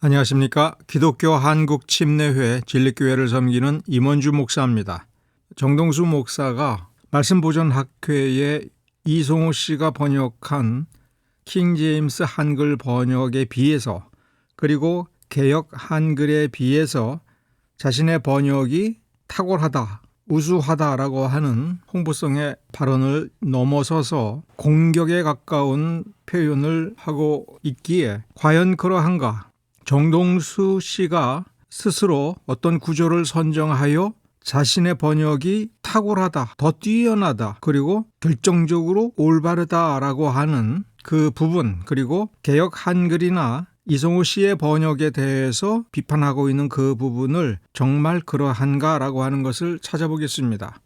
안녕하십니까. 기독교 한국침례회 진리교회를 섬기는 임원주 목사입니다. 정동수 목사가 말씀보존학회에 이송호 씨가 번역한 킹제임스 한글 번역에 비해서, 그리고 개역 한글에 비해서 자신의 번역이 탁월하다, 우수하다라고 하는 홍보성의 발언을 넘어서서 공격에 가까운 표현을 하고 있기에 과연 그러한가? 정동수 씨가 스스로 어떤 구조를 선정하여 자신의 번역이 탁월하다, 더 뛰어나다, 그리고 결정적으로 올바르다라고 하는 그 부분, 그리고 개역 한글이나 이송호 씨의 번역에 대해서 비판하고 있는 그 부분을 정말 그러한가라고 하는 것을 찾아보겠습니다.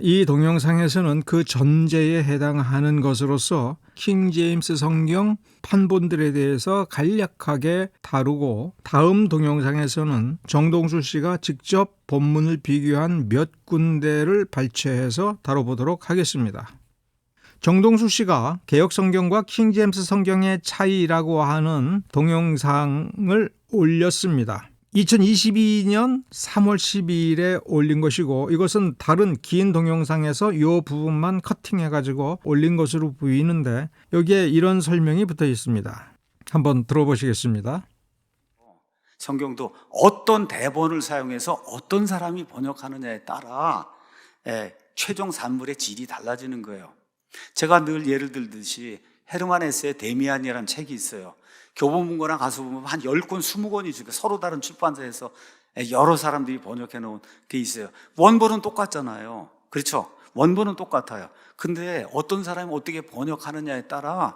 이 동영상에서는 그 전제에 해당하는 것으로서 킹제임스 성경 판본들에 대해서 간략하게 다루고, 다음 동영상에서는 정동수 씨가 직접 본문을 비교한 몇 군데를 발췌해서 다뤄보도록 하겠습니다. 정동수 씨가 개역 성경과 킹제임스 성경의 차이라고 하는 동영상을 올렸습니다. 2022년 3월 12일에 올린 것이고, 이것은 다른 긴 동영상에서 이 부분만 커팅해가지고 올린 것으로 보이는데, 여기에 이런 설명이 붙어 있습니다. 한번 들어보시겠습니다. 성경도 어떤 대본을 사용해서 어떤 사람이 번역하느냐에 따라 최종 산물의 질이 달라지는 거예요. 제가 늘 예를 들듯이 헤르만 헤세의 데미안이라는 책이 있어요. 교보문고랑 가서 보면 한 10권, 20권이 있어요. 서로 다른 출판사에서 여러 사람들이 번역해 놓은 게 있어요. 원본은 똑같잖아요. 그렇죠? 원본은 똑같아요. 근데 어떤 사람이 어떻게 번역하느냐에 따라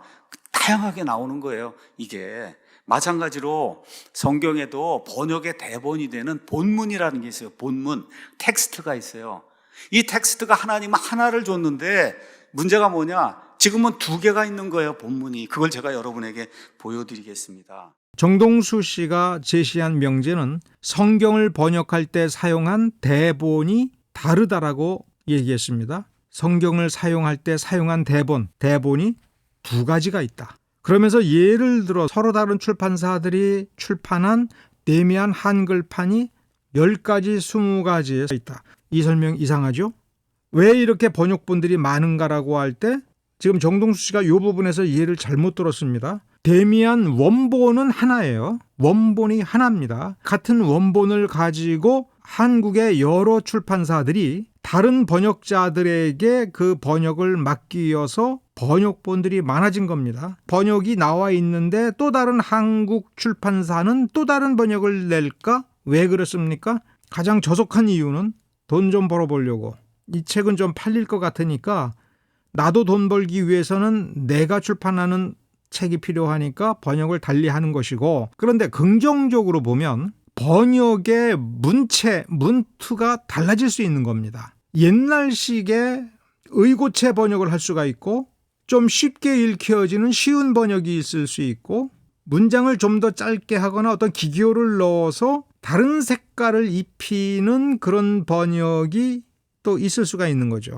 다양하게 나오는 거예요. 이게 마찬가지로 성경에도 번역의 대본이 되는 본문이라는 게 있어요. 본문, 텍스트가 있어요. 이 텍스트가 하나님은 하나를 줬는데 문제가 뭐냐? 지금은 2개가 있는 거예요, 본문이. 그걸 제가 여러분에게 보여드리겠습니다. 정동수 씨가 제시한 명제는 성경을 번역할 때 사용한 대본이 다르다라고 얘기했습니다. 성경을 사용할 때 사용한 대본이 2가지가 있다. 그러면서 예를 들어 서로 다른 출판사들이 출판한 데미안 한글판이 10가지, 20가지 있다. 이 설명 이상하죠? 왜 이렇게 번역본들이 많은가라고 할 때 지금 정동수 씨가 이 부분에서 이해를 잘못 들었습니다. 데미안 원본은 하나예요. 원본이 하나입니다. 같은 원본을 가지고 한국의 여러 출판사들이 다른 번역자들에게 그 번역을 맡기어서 번역본들이 많아진 겁니다. 번역이 나와 있는데 또 다른 한국 출판사는 또 다른 번역을 낼까? 왜 그렇습니까? 가장 저속한 이유는 돈 좀 벌어보려고. 이 책은 좀 팔릴 것 같으니까 나도 돈 벌기 위해서는 내가 출판하는 책이 필요하니까 번역을 달리하는 것이고, 그런데 긍정적으로 보면 번역의 문투가 달라질 수 있는 겁니다. 옛날식의 의고체 번역을 할 수가 있고, 좀 쉽게 읽혀지는 쉬운 번역이 있을 수 있고, 문장을 좀 더 짧게 하거나 어떤 기교를 넣어서 다른 색깔을 입히는 그런 번역이 또 있을 수가 있는 거죠.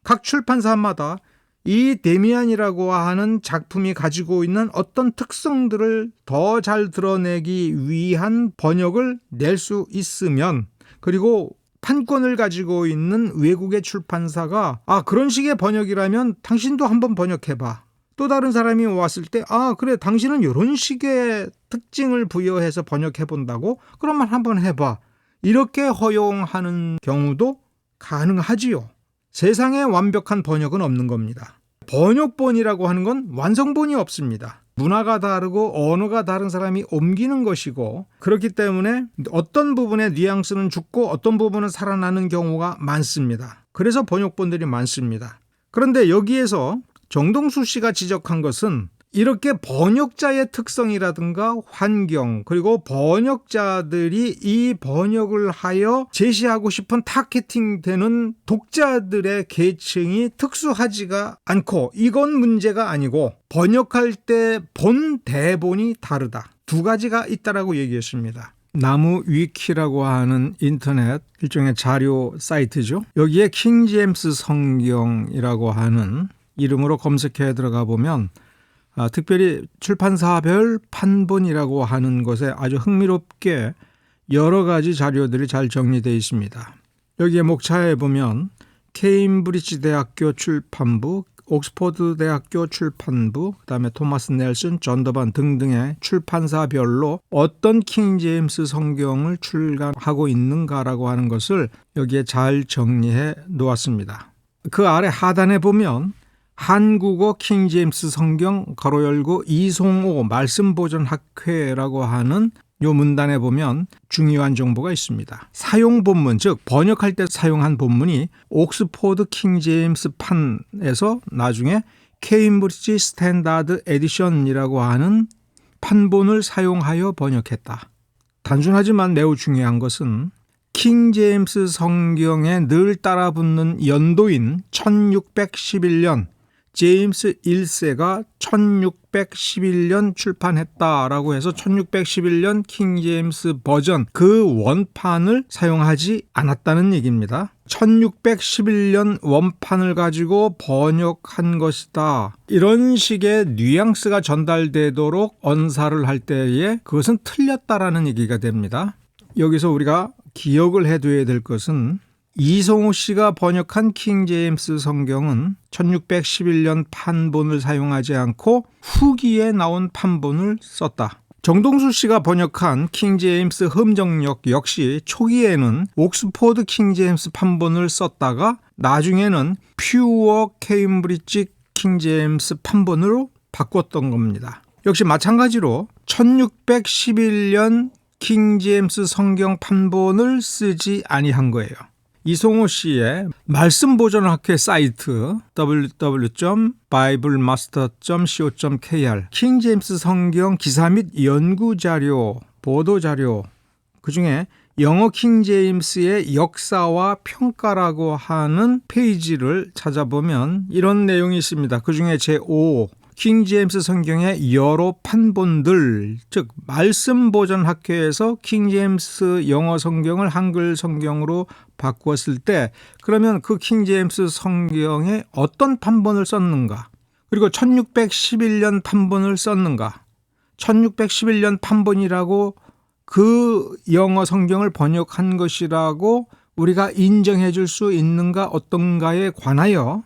각 출판사마다 이 데미안이라고 하는 작품이 가지고 있는 어떤 특성들을 더 잘 드러내기 위한 번역을 낼 수 있으면, 그리고 판권을 가지고 있는 외국의 출판사가 그런 식의 번역이라면 당신도 한번 번역해봐. 또 다른 사람이 왔을 때 그래, 당신은 이런 식의 특징을 부여해서 번역해본다고? 그러면 한번 해봐. 이렇게 허용하는 경우도 가능하지요. 세상에 완벽한 번역은 없는 겁니다. 번역본이라고 하는 건 완성본이 없습니다. 문화가 다르고 언어가 다른 사람이 옮기는 것이고, 그렇기 때문에 어떤 부분의 뉘앙스는 죽고 어떤 부분은 살아나는 경우가 많습니다. 그래서 번역본들이 많습니다. 그런데 여기에서 정동수 씨가 지적한 것은 이렇게 번역자의 특성이라든가 환경, 그리고 번역자들이 이 번역을 하여 제시하고 싶은 타겟팅되는 독자들의 계층이 특수하지가 않고, 이건 문제가 아니고 번역할 때 본 대본이 다르다. 2가지가 있다라고 얘기했습니다. 나무 위키라고 하는 인터넷 일종의 자료 사이트죠. 여기에 킹제임스 성경이라고 하는 이름으로 검색해 들어가 보면 특별히 출판사별 판본이라고 하는 것에 아주 흥미롭게 여러 가지 자료들이 잘 정리되어 있습니다. 여기에 목차에 보면 케임브리지 대학교 출판부, 옥스퍼드 대학교 출판부, 그다음에 토마스 넬슨, 존 더반 등등의 출판사별로 어떤 킹제임스 성경을 출간하고 있는가라고 하는 것을 여기에 잘 정리해 놓았습니다. 그 아래 하단에 보면 한국어 킹제임스 성경 가로 열고 이송호 말씀보존학회라고 하는 요 문단에 보면 중요한 정보가 있습니다. 사용 본문, 즉 번역할 때 사용한 본문이 옥스포드 킹제임스 판에서 나중에 케임브리지 스탠다드 에디션이라고 하는 판본을 사용하여 번역했다. 단순하지만 매우 중요한 것은 킹제임스 성경에 늘 따라붙는 연도인 1611년 제임스 1세가 1611년 출판했다라고 해서 1611년 킹제임스 버전 그 원판을 사용하지 않았다는 얘기입니다. 1611년 원판을 가지고 번역한 것이다. 이런 식의 뉘앙스가 전달되도록 언사를 할 때에 그것은 틀렸다라는 얘기가 됩니다. 여기서 우리가 기억을 해둬야 될 것은 이송호 씨가 번역한 킹제임스 성경은 1611년 판본을 사용하지 않고 후기에 나온 판본을 썼다. 정동수 씨가 번역한 킹제임스 흠정역 역시 초기에는 옥스포드 킹제임스 판본을 썼다가 나중에는 퓨어 케임브리지 킹제임스 판본으로 바꿨던 겁니다. 역시 마찬가지로 1611년 킹제임스 성경 판본을 쓰지 아니한 거예요. 이송호 씨의 말씀보존학회 사이트 www.biblemaster.co.kr 킹제임스 성경 기사 및 연구자료, 보도자료, 그중에 영어 킹제임스의 역사와 평가라고 하는 페이지를 찾아보면 이런 내용이 있습니다. 그중에 제5 킹제임스 성경의 여러 판본들, 즉 말씀보존학회에서 킹제임스 영어 성경을 한글 성경으로 바꾸었을 때 그러면 그 킹제임스 성경에 어떤 판본을 썼는가, 그리고 1611년 판본을 썼는가, 1611년 판본이라고 그 영어 성경을 번역한 것이라고 우리가 인정해 줄 수 있는가 어떤가에 관하여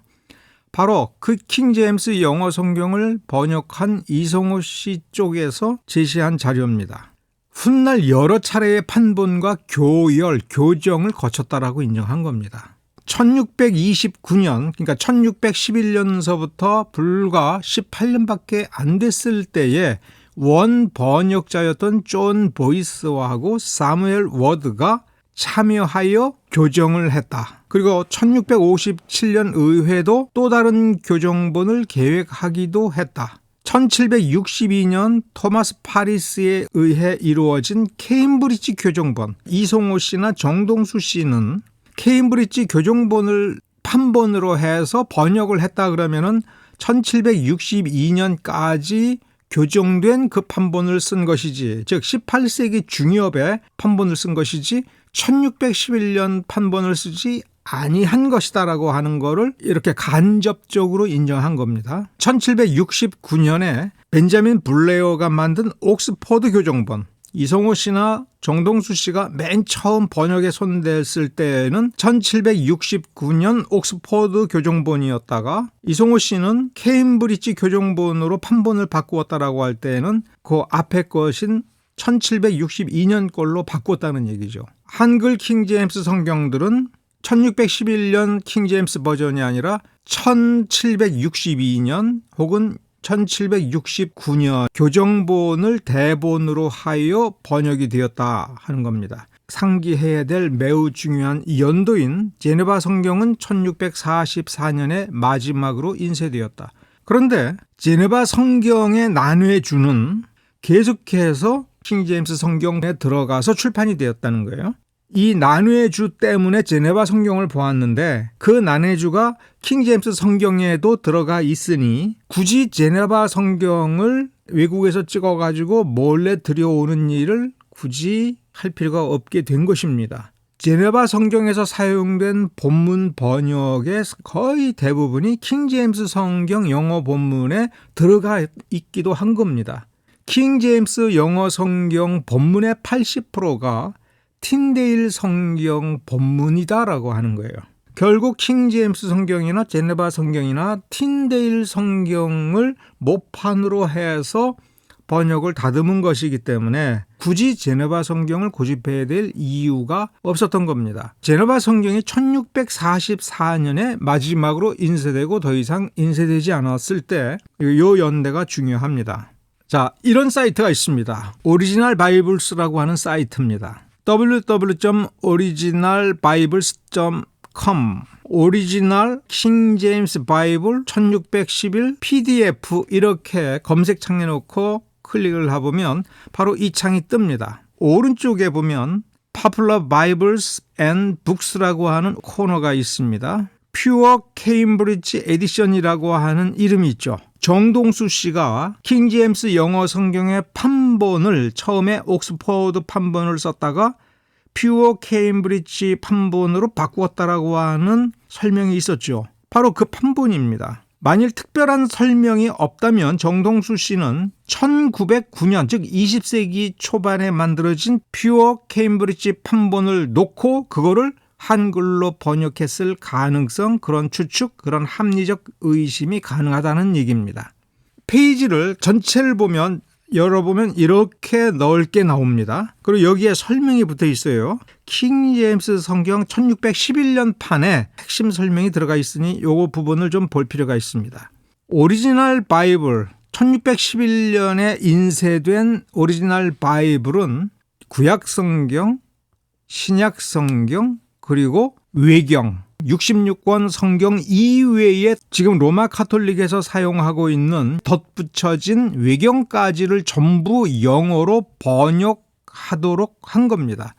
바로 그 킹제임스 영어 성경을 번역한 이송호 씨 쪽에서 제시한 자료입니다. 훗날 여러 차례의 판본과 교열, 교정을 거쳤다라고 인정한 겁니다. 1629년, 그러니까 1611년서부터 불과 18년밖에 안 됐을 때에 원 번역자였던 존 보이스와하고 사무엘 워드가 참여하여 교정을 했다. 그리고 1657년 의회도 또 다른 교정본을 계획하기도 했다. 1762년 토마스 파리스에 의해 이루어진 케임브리지 교정본, 이송호 씨나 정동수 씨는 케임브리지 교정본을 판본으로 해서 번역을 했다 그러면은 1762년까지 교정된 그 판본을 쓴 것이지, 즉 18세기 중엽에 판본을 쓴 것이지 1611년 판본을 쓰지 아니한 것이다라고 하는 거를 이렇게 간접적으로 인정한 겁니다. 1769년에 벤자민 블레어가 만든 옥스퍼드 교정본, 이송호 씨나 정동수 씨가 맨 처음 번역에 손댔을 때에는 1769년 옥스퍼드 교정본이었다가 이송호 씨는 케임브리지 교정본으로 판본을 바꾸었다라고 할 때에는 그 앞에 것인 1762년 걸로 바꿨다는 얘기죠. 한글 킹제임스 성경들은 1611년 킹제임스 버전이 아니라 1762년 혹은 1769년 교정본을 대본으로 하여 번역이 되었다 하는 겁니다. 상기해야 될 매우 중요한 연도인 제네바 성경은 1644년에 마지막으로 인쇄되었다. 그런데 제네바 성경의 난회주는 계속해서 킹제임스 성경에 들어가서 출판이 되었다는 거예요. 이 난회주 때문에 제네바 성경을 보았는데 그 난회주가 킹제임스 성경에도 들어가 있으니 굳이 제네바 성경을 외국에서 찍어가지고 몰래 들여오는 일을 굳이 할 필요가 없게 된 것입니다. 제네바 성경에서 사용된 본문 번역의 거의 대부분이 킹제임스 성경 영어 본문에 들어가 있기도 한 겁니다. 킹제임스 영어 성경 본문의 80%가 틴데일 성경 본문이다라고 하는 거예요. 결국 킹제임스 성경이나 제네바 성경이나 틴데일 성경을 모판으로 해서 번역을 다듬은 것이기 때문에 굳이 제네바 성경을 고집해야 될 이유가 없었던 겁니다. 제네바 성경이 1644년에 마지막으로 인쇄되고 더 이상 인쇄되지 않았을 때 이 연대가 중요합니다. 자, 이런 사이트가 있습니다. 오리지널 바이블스라고 하는 사이트입니다. www.originalbibles.com 오리지널 킹제임스 바이블 1611 PDF 이렇게 검색창에 놓고 클릭을 해보면 바로 이 창이 뜹니다. 오른쪽에 보면 Popular Bibles and Books라고 하는 코너가 있습니다. Pure Cambridge Edition이라고 하는 이름이 있죠. 정동수 씨가 킹제임스 영어 성경의 판본을 처음에 옥스퍼드 판본을 썼다가 Pure Cambridge 판본으로 바꾸었다라고 하는 설명이 있었죠. 바로 그 판본입니다. 만일 특별한 설명이 없다면 정동수 씨는 1909년 즉 20세기 초반에 만들어진 Pure Cambridge 판본을 놓고 그거를 한글로 번역했을 가능성, 그런 추측, 그런 합리적 의심이 가능하다는 얘기입니다. 페이지를 전체를 보면 열어보면 이렇게 넓게 나옵니다. 그리고 여기에 설명이 붙어 있어요. 킹제임스 성경 1611년 판에 핵심 설명이 들어가 있으니 이 부분을 좀 볼 필요가 있습니다. 오리지널 바이블 1611년에 인쇄된 오리지널 바이블은 구약 성경, 신약 성경, 그리고 외경 66권 성경 이외에 지금 로마 카톨릭에서 사용하고 있는 덧붙여진 외경까지를 전부 영어로 번역하도록 한 겁니다.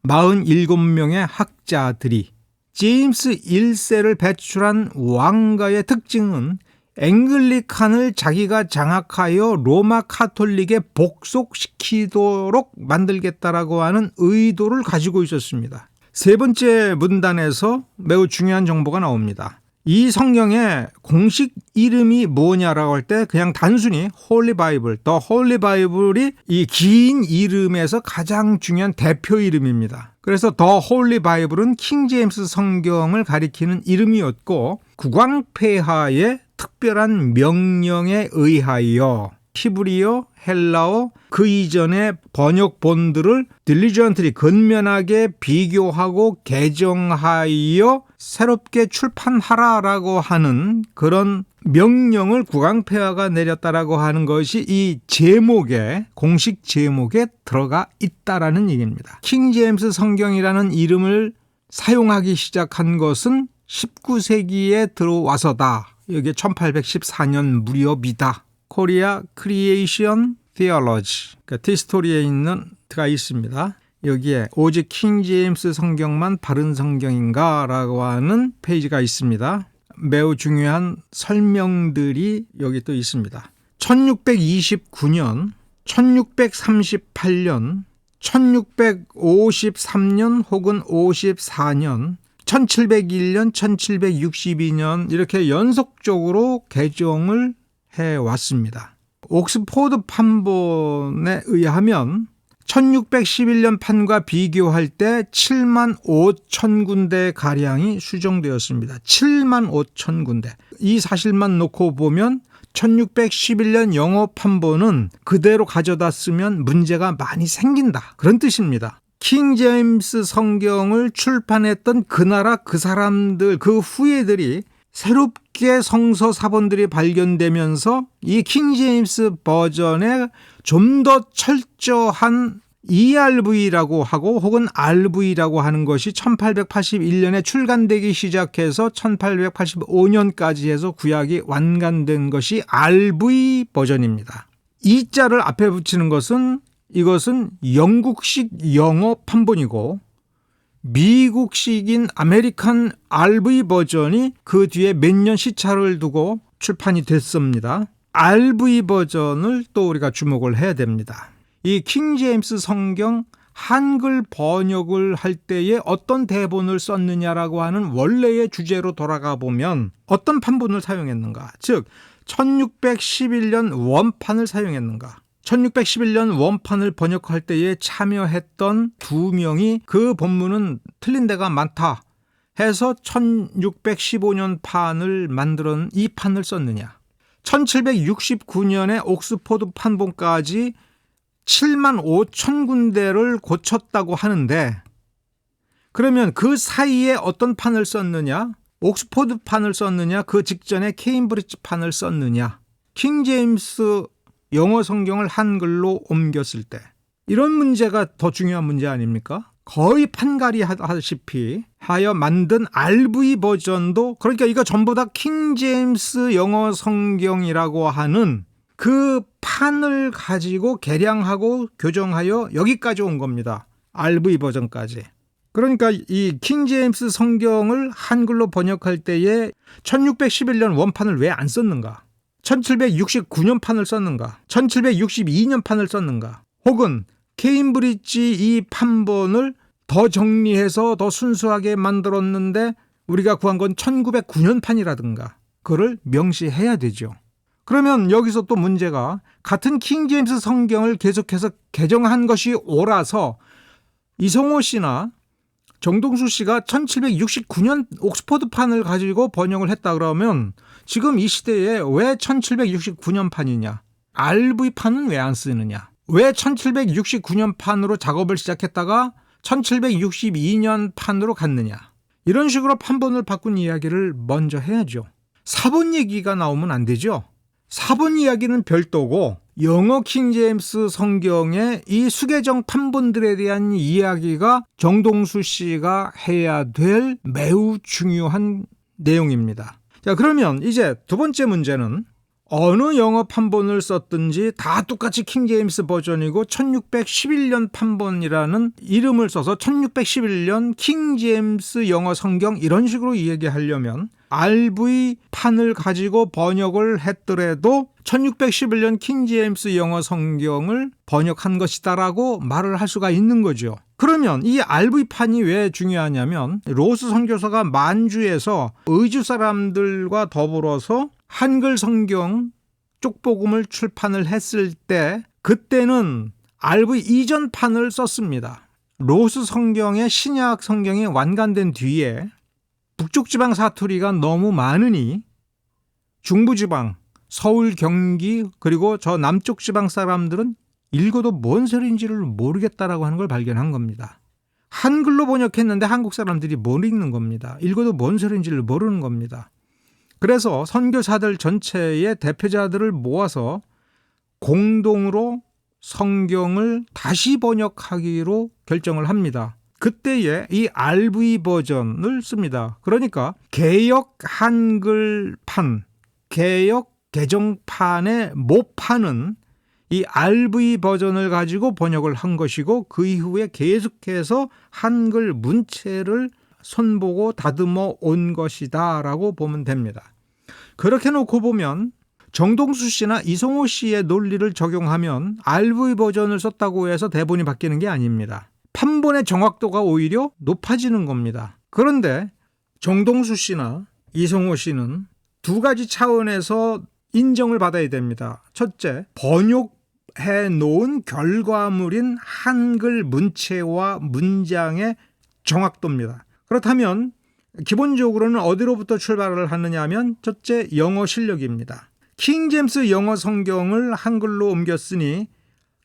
47명의 학자들이. 제임스 1세를 배출한 왕가의 특징은 앵글리칸을 자기가 장악하여 로마 카톨릭에 복속시키도록 만들겠다라고 하는 의도를 가지고 있었습니다. 세 번째 문단에서 매우 중요한 정보가 나옵니다. 이 성경의 공식 이름이 뭐냐라고 할 때 그냥 단순히 홀리 바이블, 더 홀리 바이블이 이 긴 이름에서 가장 중요한 대표 이름입니다. 그래서 더 홀리 바이블은 킹제임스 성경을 가리키는 이름이었고 국왕폐하의 특별한 명령에 의하여 히브리어, 헬라어, 그 이전의 번역본들을 딜리전트리 근면하게 비교하고 개정하여 새롭게 출판하라라고 하는 그런 명령을 국왕폐하가 내렸다라고 하는 것이 이 제목에, 공식 제목에 들어가 있다라는 얘기입니다. 킹제임스 성경이라는 이름을 사용하기 시작한 것은 19세기에 들어와서다. 이게 1814년 무렵이다. 코리아 크리에이션 디얼러지, 그러니까 티스토리에 있는 가 있습니다. 여기에 오직 킹제임스 성경만 바른 성경인가 라고 하는 페이지가 있습니다. 매우 중요한 설명들이 여기 또 있습니다. 1629년, 1638년, 1653년 혹은 54년, 1701년, 1762년 이렇게 연속적으로 개정을 해왔습니다. 옥스포드 판본에 의하면 1611년 판과 비교할 때 7만 5천 군데 가량이 수정되었습니다. 7만 5천 군데. 이 사실만 놓고 보면 1611년 영어 판본은 그대로 가져다 쓰면 문제가 많이 생긴다. 그런 뜻입니다. 킹제임스 성경을 출판했던 그 나라 그 사람들, 그 후예들이 새롭게 성서 사본들이 발견되면서 이 킹제임스 버전에 좀 더 철저한 ERV라고 하고 혹은 RV라고 하는 것이 1881년에 출간되기 시작해서 1885년까지 해서 구약이 완간된 것이 RV 버전입니다. 이 자를 앞에 붙이는 것은 이것은 영국식 영어 판본이고 미국식인 아메리칸 RV 버전이 그 뒤에 몇 년 시차를 두고 출판이 됐습니다. RV 버전을 또 우리가 주목을 해야 됩니다. 이 킹제임스 성경 한글 번역을 할 때에 어떤 대본을 썼느냐라고 하는 원래의 주제로 돌아가 보면 어떤 판본을 사용했는가? 즉 1611년 원판을 사용했는가? 1611년 원판을 번역할 때에 참여했던 두 명이 그 본문은 틀린 데가 많다 해서 1615년 판을 만들어 이 판을 썼느냐? 1769년에 옥스포드 판본까지 7만 5천 군데를 고쳤다고 하는데 그러면 그 사이에 어떤 판을 썼느냐? 옥스포드 판을 썼느냐? 그 직전에 케임브리지 판을 썼느냐? 킹제임스 영어 성경을 한글로 옮겼을 때 이런 문제가 더 중요한 문제 아닙니까? 거의 판가리 하다시피 하여 만든 RV 버전도 그러니까 이거 전부 다 킹제임스 영어 성경이라고 하는 그 판을 가지고 개량하고 교정하여 여기까지 온 겁니다. RV 버전까지. 그러니까 이 킹제임스 성경을 한글로 번역할 때에 1611년 원판을 왜 안 썼는가? 1769년 판을 썼는가? 1762년 판을 썼는가? 혹은 케임브리지 이 판본을 더 정리해서 더 순수하게 만들었는데 우리가 구한 건 1909년 판이라든가 그걸 명시해야 되죠. 그러면 여기서 또 문제가 같은 킹제임스 성경을 계속해서 개정한 것이 옳아서 이성호 씨나 정동수 씨가 1769년 옥스포드판을 가지고 번역을 했다 그러면 지금 이 시대에 왜 1769년 판이냐? RV판은 왜 안 쓰느냐? 왜 1769년 판으로 작업을 시작했다가 1762년 판으로 갔느냐? 이런 식으로 판본을 바꾼 이야기를 먼저 해야죠. 사본 얘기가 나오면 안 되죠. 사본 이야기는 별도고 영어 킹제임스 성경의 이 수개정 판본들에 대한 이야기가 정동수 씨가 해야 될 매우 중요한 내용입니다. 자, 그러면 이제 두 번째 문제는 어느 영어 판본을 썼든지 다 똑같이 킹제임스 버전이고 1611년 판본이라는 이름을 써서 1611년 킹제임스 영어 성경 이런 식으로 이야기하려면 RV판을 가지고 번역을 했더라도 1611년 킹제임스 영어 성경을 번역한 것이다라고 말을 할 수가 있는 거죠. 그러면 이 RV판이 왜 중요하냐면 로스 선교사가 만주에서 의주 사람들과 더불어서 한글 성경 쪽복음을 출판을 했을 때 그때는 RV 이전판을 썼습니다. 로스 성경의 신약 성경이 완간된 뒤에 북쪽 지방 사투리가 너무 많으니 중부 지방, 서울, 경기 그리고 저 남쪽 지방 사람들은 읽어도 뭔 소리인지를 모르겠다라고 하는 걸 발견한 겁니다. 한글로 번역했는데 한국 사람들이 못 읽는 겁니다. 읽어도 뭔 소리인지를 모르는 겁니다. 그래서 선교사들 전체의 대표자들을 모아서 공동으로 성경을 다시 번역하기로 결정을 합니다. 그때에 이 RV 버전을 씁니다. 그러니까 개역 한글판, 개역 개정판의 모판은 이 RV 버전을 가지고 번역을 한 것이고 그 이후에 계속해서 한글 문체를 손보고 다듬어 온 것이다 라고 보면 됩니다. 그렇게 놓고 보면 정동수 씨나 이성호 씨의 논리를 적용하면 RV 버전을 썼다고 해서 대본이 바뀌는 게 아닙니다. 판본의 정확도가 오히려 높아지는 겁니다. 그런데 정동수 씨나 이성호 씨는 두 가지 차원에서 인정을 받아야 됩니다. 첫째, 번역해 놓은 결과물인 한글 문체와 문장의 정확도입니다. 그렇다면 기본적으로는 어디로부터 출발을 하느냐 하면 첫째, 영어 실력입니다. 킹제임스 영어 성경을 한글로 옮겼으니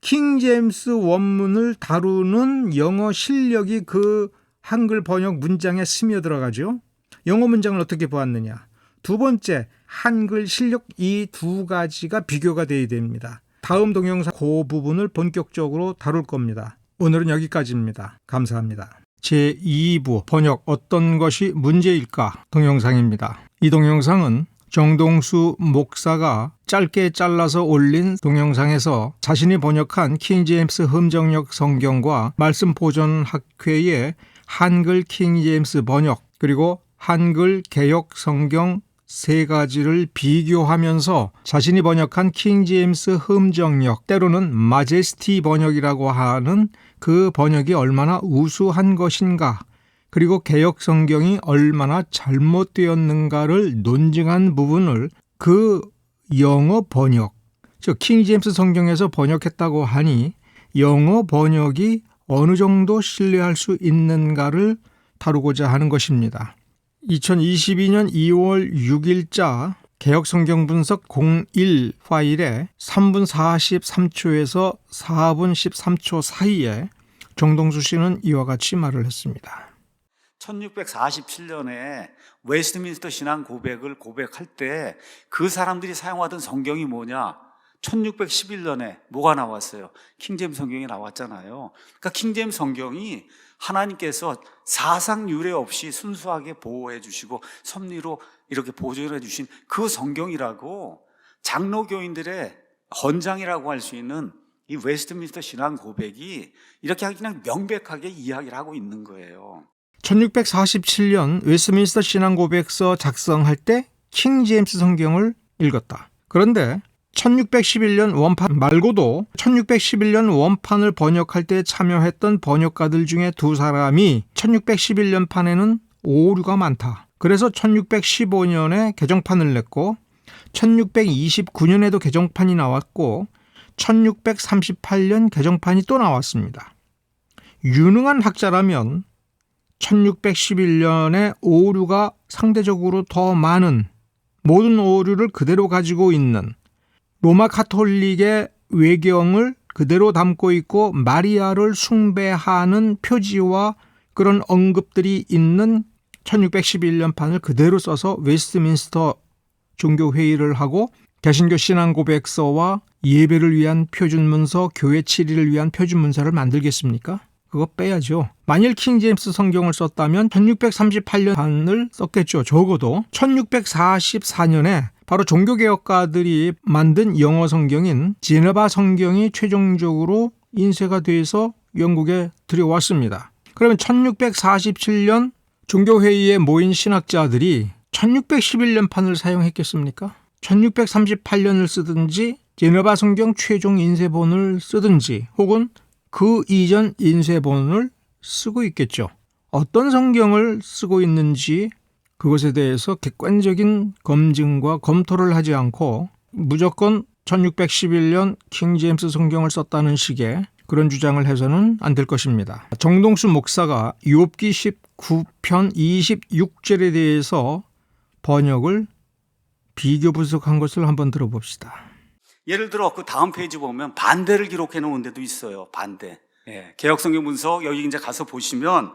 킹제임스 원문을 다루는 영어 실력이 그 한글 번역 문장에 스며들어가죠. 영어 문장을 어떻게 보았느냐. 두 번째, 한글 실력 이 두 가지가 비교가 돼야 됩니다. 다음 동영상 그 부분을 본격적으로 다룰 겁니다. 오늘은 여기까지입니다. 감사합니다. 제2부 번역 어떤 것이 문제일까 동영상입니다. 이 동영상은 정동수 목사가 짧게 잘라서 올린 동영상에서 자신이 번역한 킹제임스 흠정역 성경과 말씀 보존 학회의 한글 킹제임스 번역 그리고 한글 개역 성경 세 가지를 비교하면서 자신이 번역한 킹제임스 흠정역, 때로는 마제스티 번역이라고 하는 그 번역이 얼마나 우수한 것인가, 그리고 개역 성경이 얼마나 잘못되었는가를 논증한 부분을 그 영어 번역, 즉 킹제임스 성경에서 번역했다고 하니 영어 번역이 어느 정도 신뢰할 수 있는가를 다루고자 하는 것입니다. 2022년 2월 6일자 개역성경 분석 01 파일에 3분 43초에서 4분 13초 사이에 정동수 씨는 이와 같이 말을 했습니다. 1647년에 웨스트민스터 신앙 고백을 고백할 때 그 사람들이 사용하던 성경이 뭐냐? 1611년에 뭐가 나왔어요? 킹제임스 성경이 나왔잖아요. 그러니까 킹제임스 성경이 하나님께서 사상 유례 없이 순수하게 보호해 주시고 섭리로 이렇게 보존해 주신 그 성경이라고 장로교인들의 헌장이라고 할 수 있는 이 웨스트민스터 신앙 고백이 이렇게 그냥 명백하게 이야기를 하고 있는 거예요. 1647년 웨스트민스터 신앙 고백서 작성할 때 킹제임스 성경을 읽었다. 그런데 1611년 원판 말고도 1611년 원판을 번역할 때 참여했던 번역가들 중에 두 사람이 1611년 판에는 오류가 많다. 그래서 1615년에 개정판을 냈고 1629년에도 개정판이 나왔고 1638년 개정판이 또 나왔습니다. 유능한 학자라면 1611년에 오류가 상대적으로 더 많은, 모든 오류를 그대로 가지고 있는 로마 카톨릭의 외경을 그대로 담고 있고 마리아를 숭배하는 표지와 그런 언급들이 있는 1611년 판을 그대로 써서 웨스트민스터 종교회의를 하고 개신교 신앙고백서와 예배를 위한 표준문서, 교회 치리를 위한 표준문서를 만들겠습니까? 그거 빼야죠. 만일 킹제임스 성경을 썼다면 1638년 판을 썼겠죠. 적어도 1644년에 바로 종교개혁가들이 만든 영어 성경인 제네바 성경이 최종적으로 인쇄가 돼서 영국에 들여왔습니다. 그러면 1647년 종교회의에 모인 신학자들이 1611년 판을 사용했겠습니까? 1638년을 쓰든지 제네바 성경 최종 인쇄본을 쓰든지 혹은 그 이전 인쇄본을 쓰고 있겠죠. 어떤 성경을 쓰고 있는지 그것에 대해서 객관적인 검증과 검토를 하지 않고 무조건 1611년 킹제임스 성경을 썼다는 식의 그런 주장을 해서는 안 될 것입니다. 정동수 목사가 욥기 19편 26절에 대해서 번역을 비교 분석한 것을 한번 들어봅시다. 예를 들어 그 다음 페이지 보면 반대를 기록해 놓은 데도 있어요. 반대. 개역성경 분석 여기 이제 가서 보시면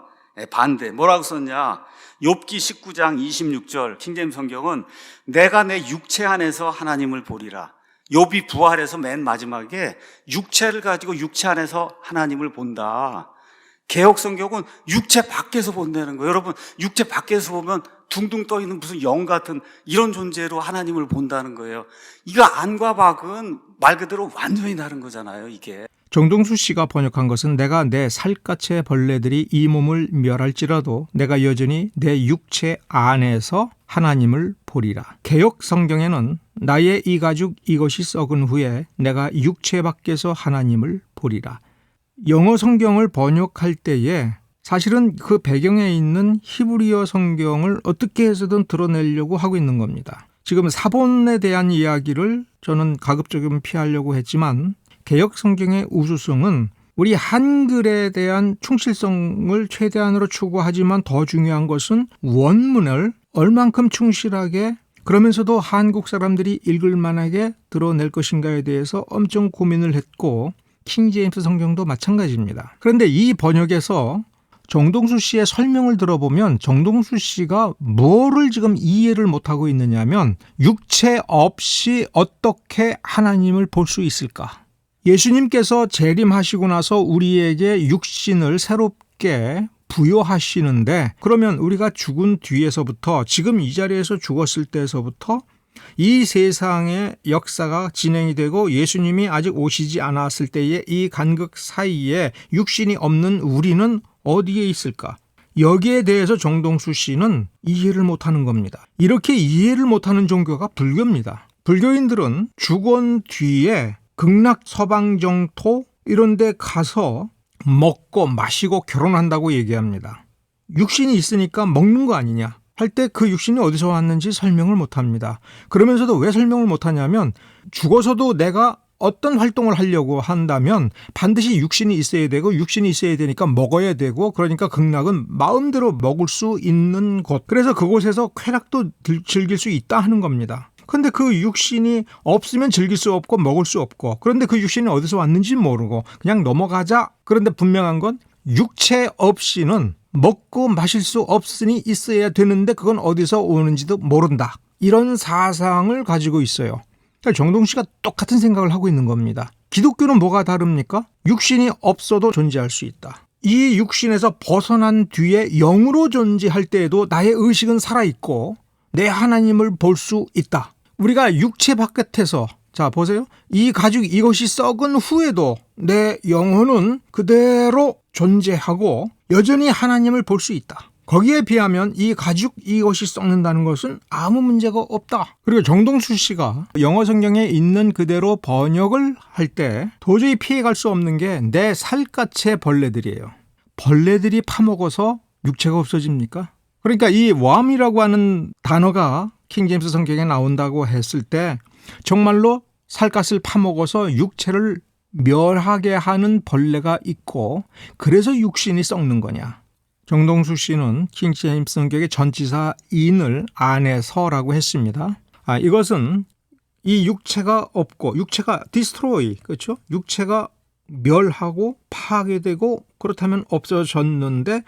반대 뭐라고 썼냐? 욥기 19장 26절 킹제임스 성경은 내가 내 육체 안에서 하나님을 보리라. 욥이 부활해서 맨 마지막에 육체를 가지고 육체 안에서 하나님을 본다. 개역성경은 육체 밖에서 본다는 거예요. 여러분 육체 밖에서 보면 둥둥 떠 있는 무슨 영 같은 이런 존재로 하나님을 본다는 거예요. 이거 안과 밖은 말 그대로 완전히 다른 거잖아요. 이게. 정동수 씨가 번역한 것은 내가 내 살갗의 벌레들이 이 몸을 멸할지라도 내가 여전히 내 육체 안에서 하나님을 보리라. 개역 성경에는 나의 이 가죽 이것이 썩은 후에 내가 육체 밖에서 하나님을 보리라. 영어 성경을 번역할 때에 사실은 그 배경에 있는 히브리어 성경을 어떻게 해서든 드러내려고 하고 있는 겁니다. 지금 사본에 대한 이야기를 저는 가급적이면 피하려고 했지만 개역 성경의 우수성은 우리 한글에 대한 충실성을 최대한으로 추구하지만 더 중요한 것은 원문을 얼만큼 충실하게 그러면서도 한국 사람들이 읽을 만하게 드러낼 것인가에 대해서 엄청 고민을 했고 킹제임스 성경도 마찬가지입니다. 그런데 이 번역에서 정동수 씨의 설명을 들어보면 정동수 씨가 뭐를 지금 이해를 못하고 있느냐면 육체 없이 어떻게 하나님을 볼 수 있을까? 예수님께서 재림하시고 나서 우리에게 육신을 새롭게 부여하시는데 그러면 우리가 죽은 뒤에서부터 지금 이 자리에서 죽었을 때서부터 이 세상의 역사가 진행이 되고 예수님이 아직 오시지 않았을 때의 이 간극 사이에 육신이 없는 우리는 어디에 있을까? 여기에 대해서 정동수 씨는 이해를 못하는 겁니다. 이렇게 이해를 못하는 종교가 불교입니다. 불교인들은 죽은 뒤에 극락 서방정토 이런 데 가서 먹고 마시고 결혼한다고 얘기합니다. 육신이 있으니까 먹는 거 아니냐 할 때 그 육신이 어디서 왔는지 설명을 못합니다. 그러면서도 왜 설명을 못하냐면 죽어서도 내가 어떤 활동을 하려고 한다면 반드시 육신이 있어야 되고 육신이 있어야 되니까 먹어야 되고 그러니까 극락은 마음대로 먹을 수 있는 곳. 그래서 그곳에서 쾌락도 즐길 수 있다 하는 겁니다. 그런데 그 육신이 없으면 즐길 수 없고 먹을 수 없고 그런데 그 육신이 어디서 왔는지 모르고 그냥 넘어가자. 그런데 분명한 건 육체 없이는 먹고 마실 수 없으니 있어야 되는데 그건 어디서 오는지도 모른다. 이런 사상을 가지고 있어요. 정동 씨가 똑같은 생각을 하고 있는 겁니다. 기독교는 뭐가 다릅니까? 육신이 없어도 존재할 수 있다. 이 육신에서 벗어난 뒤에 영으로 존재할 때에도 나의 의식은 살아있고 내 하나님을 볼 수 있다. 우리가 육체 바깥에서 자 보세요. 이 가죽 이것이 썩은 후에도 내 영혼은 그대로 존재하고 여전히 하나님을 볼 수 있다. 거기에 비하면 이 가죽 이것이 썩는다는 것은 아무 문제가 없다. 그리고 정동수 씨가 영어 성경에 있는 그대로 번역을 할 때 도저히 피해갈 수 없는 게 내 살갗의 벌레들이에요. 벌레들이 파먹어서 육체가 없어집니까? 그러니까 이 worm이라고 하는 단어가 킹제임스 성경에 나온다고 했을 때 정말로 살갗을 파먹어서 육체를 멸하게 하는 벌레가 있고 그래서 육신이 썩는 거냐. 정동수 씨는 킹제임스 성경의 전치사 in을 안에서라고 했습니다. 이것은 이 육체가 없고 육체가 destroy, 그렇죠? 육체가 멸하고 파괴되고 그렇다면 없어졌는데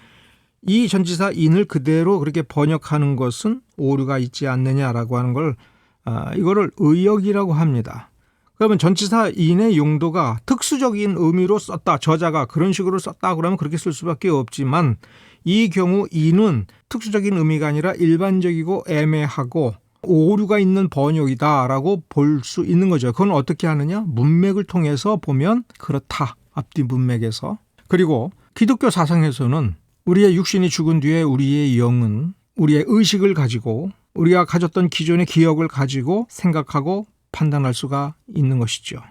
이 전치사 in을 그대로 그렇게 번역하는 것은 오류가 있지 않느냐라고 하는 걸 이거를 의역이라고 합니다. 그러면 전치사 in의 용도가 특수적인 의미로 썼다. 저자가 그런 식으로 썼다 그러면 그렇게 쓸 수밖에 없지만 이 경우 in은 특수적인 의미가 아니라 일반적이고 애매하고 오류가 있는 번역이다라고 볼 수 있는 거죠. 그건 어떻게 하느냐? 문맥을 통해서 보면 그렇다. 앞뒤 문맥에서. 그리고 기독교 사상에서는 우리의 육신이 죽은 뒤에 우리의 영은 우리의 의식을 가지고 우리가 가졌던 기존의 기억을 가지고 생각하고 판단할 수가 있는 것이죠.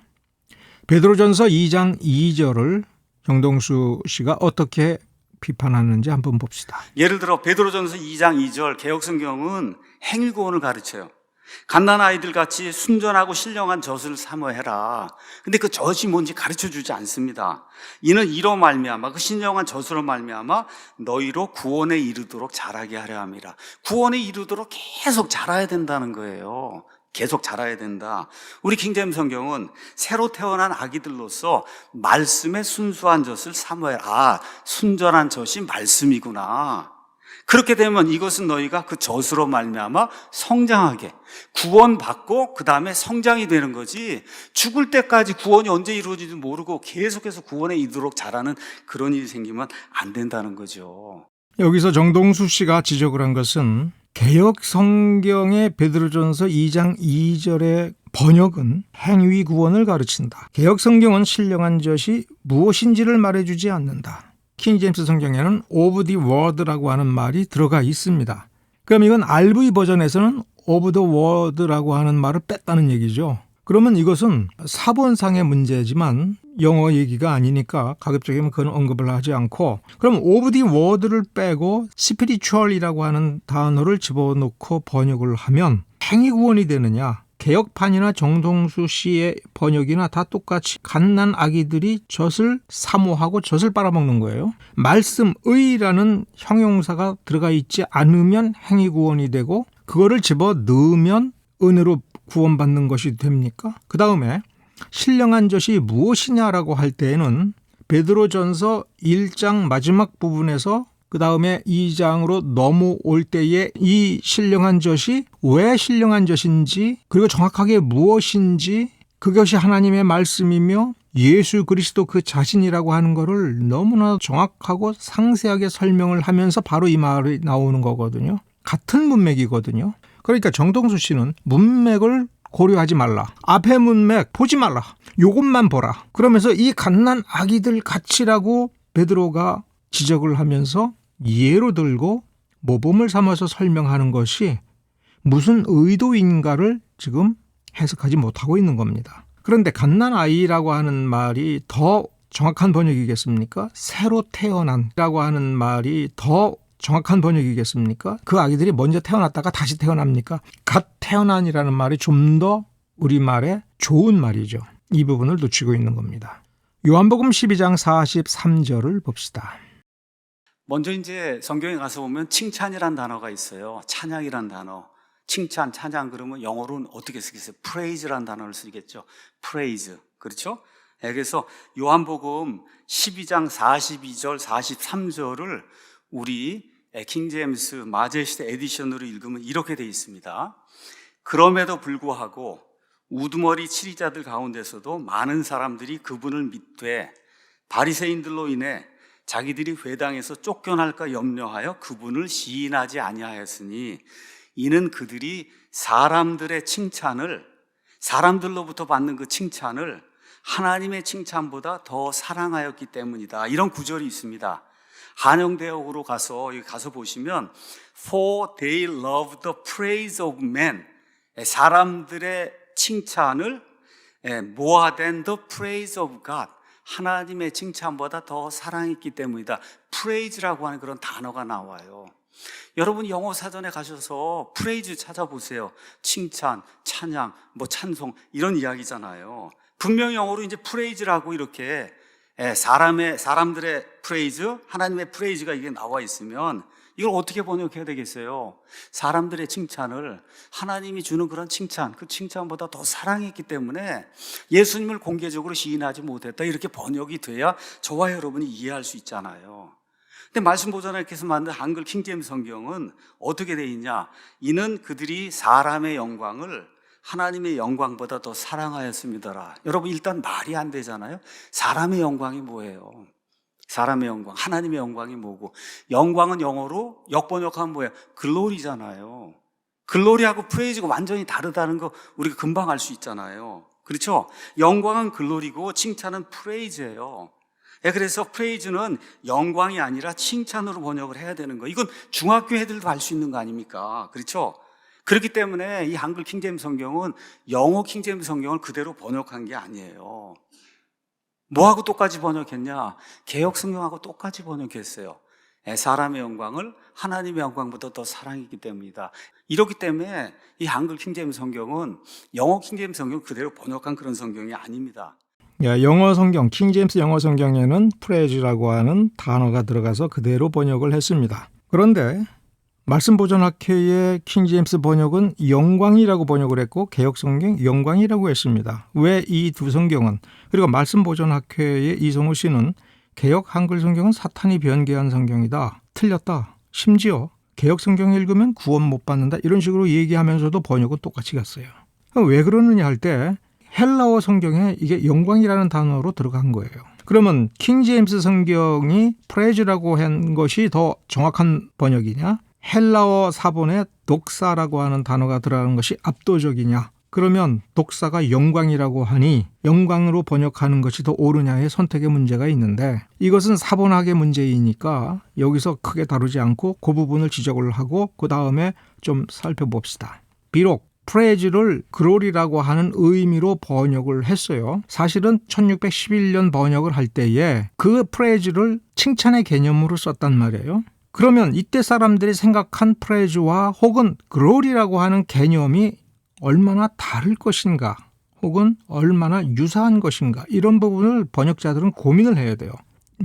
베드로전서 2장 2절을 정동수 씨가 어떻게 비판하는지 한번 봅시다. 예를 들어 베드로전서 2장 2절 개역성경은 행위구원을 가르쳐요. 갓난 아이들 같이 순전하고 신령한 젖을 사모해라. 근데 그 젖이 뭔지 가르쳐주지 않습니다. 이는 이로 말미암아 그 신령한 젖으로 말미암아 너희로 구원에 이르도록 자라게 하려 함이라. 구원에 이르도록 계속 자라야 된다는 거예요. 계속 자라야 된다. 우리 킹제임스 성경은 새로 태어난 아기들로서 말씀의 순수한 젖을 사모해라. 순전한 젖이 말씀이구나. 그렇게 되면 이것은 너희가 그 젖으로 말미암아 성장하게 구원받고 그 다음에 성장이 되는 거지 죽을 때까지 구원이 언제 이루어지는지 모르고 계속해서 구원에 이르도록 자라는 그런 일이 생기면 안 된다는 거죠. 여기서 정동수 씨가 지적을 한 것은 개역 성경의 베드로전서 2장 2절의 번역은 행위 구원을 가르친다. 개역 성경은 신령한 젖이 무엇인지를 말해주지 않는다. 킹제임스 성경에는 of the word라고 하는 말이 들어가 있습니다. 그럼 이건 RV 버전에서는 of the word라고 하는 말을 뺐다는 얘기죠. 그러면 이것은 사본상의 문제지만 영어 얘기가 아니니까 가급적이면 그건 언급을 하지 않고 그럼 of the word를 빼고 spiritual이라고 하는 단어를 집어넣고 번역을 하면 행위구원이 되느냐? 개역판이나 정동수 씨의 번역이나 다 똑같이 갓난 아기들이 젖을 사모하고 젖을 빨아먹는 거예요. 말씀의라는 형용사가 들어가 있지 않으면 행위구원이 되고 그거를 집어 넣으면 은혜로 구원받는 것이 됩니까? 그 다음에 신령한 젖이 무엇이냐라고 할 때에는 베드로전서 1장 마지막 부분에서 그 다음에 2장으로 넘어올 때에 이 신령한 젖이 왜 신령한 젖인지 그리고 정확하게 무엇인지 그것이 하나님의 말씀이며 예수 그리스도 그 자신이라고 하는 것을 너무나 정확하고 상세하게 설명을 하면서 바로 이 말이 나오는 거거든요. 같은 문맥이거든요. 그러니까 정동수 씨는 문맥을 고려하지 말라. 앞에 문맥 보지 말라. 요것만 보라. 그러면서 이 갓난 아기들 같이라고 베드로가 지적을 하면서 예로 들고 모범을 삼아서 설명하는 것이 무슨 의도인가를 지금 해석하지 못하고 있는 겁니다. 그런데 갓난아이라고 하는 말이 더 정확한 번역이겠습니까? 새로 태어난이라고 하는 말이 더 정확한 번역이겠습니까? 그 아기들이 먼저 태어났다가 다시 태어납니까? 갓 태어난이라는 말이 좀 더 우리말에 좋은 말이죠. 이 부분을 놓치고 있는 겁니다. 요한복음 12장 43절을 봅시다. 먼저 이제 성경에 가서 보면 칭찬이란 단어가 있어요. 찬양이란 단어. 칭찬, 찬양 그러면 영어로는 어떻게 쓰겠어요? praise란 단어를 쓰겠죠. praise. 그렇죠? 그래서 요한복음 12장 42절, 43절을 우리 킹제임스 마제스트 에디션으로 읽으면 이렇게 되어 있습니다. 그럼에도 불구하고 우두머리 치리자들 가운데서도 많은 사람들이 그분을 믿되 바리새인들로 인해 자기들이 회당에서 쫓겨날까 염려하여 그분을 시인하지 아니하였으니 이는 그들이 사람들의 칭찬을, 사람들로부터 받는 그 칭찬을 하나님의 칭찬보다 더 사랑하였기 때문이다. 이런 구절이 있습니다. 한영대역으로 가서 여기 가서 보시면 For they love the praise of men, 사람들의 칭찬을 모아된 the praise of God, 하나님의 칭찬보다 더 사랑했기 때문이다. praise라고 하는 그런 단어가 나와요. 여러분 영어 사전에 가셔서 praise 찾아보세요. 칭찬, 찬양, 찬송 이런 이야기잖아요. 분명히 영어로 이제 praise라고 이렇게 사람들의 praise, 하나님의 praise가 이게 나와 있으면 이걸 어떻게 번역해야 되겠어요? 사람들의 칭찬을 하나님이 주는 그런 칭찬, 그 칭찬보다 더 사랑했기 때문에 예수님을 공개적으로 시인하지 못했다. 이렇게 번역이 돼야 저와 여러분이 이해할 수 있잖아요. 근데 말씀 보존하께서 만든 한글 킹제임스 성경은 어떻게 돼 있냐? 이는 그들이 사람의 영광을 하나님의 영광보다 더 사랑하였습니다라. 여러분 일단 말이 안 되잖아요. 사람의 영광이 뭐예요? 사람의 영광, 하나님의 영광이 뭐고, 영광은 영어로 역번역하면 뭐예요? 글로리잖아요. 글로리하고 프레이즈가 완전히 다르다는 거 우리가 금방 알 수 있잖아요. 그렇죠? 영광은 글로리고 칭찬은 프레이즈예요. 그래서 프레이즈는 영광이 아니라 칭찬으로 번역을 해야 되는 거예요. 이건 중학교 애들도 알 수 있는 거 아닙니까? 그렇죠? 그렇기 때문에 이 한글 킹제임스 성경은 영어 킹제임스 성경을 그대로 번역한 게 아니에요. 뭐하고 똑같이 번역했냐? 개역 성경하고 똑같이 번역했어요. 사람의 영광을 하나님의 영광보다 더 사랑했기 때문이다. 이렇기 때문에 이 한글 킹제임스 성경은 영어 킹제임스 성경 그대로 번역한 그런 성경이 아닙니다. 영어 성경, 킹제임스 영어 성경에는 프레이즈라고 하는 단어가 들어가서 그대로 번역을 했습니다. 그런데 말씀보존학회의 킹제임스 번역은 영광이라고 번역을 했고 개역성경 영광이라고 했습니다. 왜 이 두 성경은? 그리고 말씀보존학회의 이성우 씨는 개역 한글 성경은 사탄이 변개한 성경이다. 틀렸다. 심지어 개역성경 읽으면 구원 못 받는다. 이런 식으로 얘기하면서도 번역은 똑같이 갔어요. 왜 그러느냐 할 때 헬라어 성경에 이게 영광이라는 단어로 들어간 거예요. 그러면 킹제임스 성경이 프레이즈라고 한 것이 더 정확한 번역이냐? 헬라어 사본에 독사라고 하는 단어가 들어가는 것이 압도적이냐? 그러면 독사가 영광이라고 하니 영광으로 번역하는 것이 더 옳으냐의 선택의 문제가 있는데 이것은 사본학의 문제이니까 여기서 크게 다루지 않고 그 부분을 지적을 하고 그 다음에 좀 살펴봅시다. 비록 프레이즈를 글로리라고 하는 의미로 번역을 했어요. 사실은 1611년 번역을 할 때에 그 프레이즈를 칭찬의 개념으로 썼단 말이에요. 그러면 이때 사람들이 생각한 프레이즈와 혹은 글로리라고 하는 개념이 얼마나 다를 것인가 혹은 얼마나 유사한 것인가 이런 부분을 번역자들은 고민을 해야 돼요.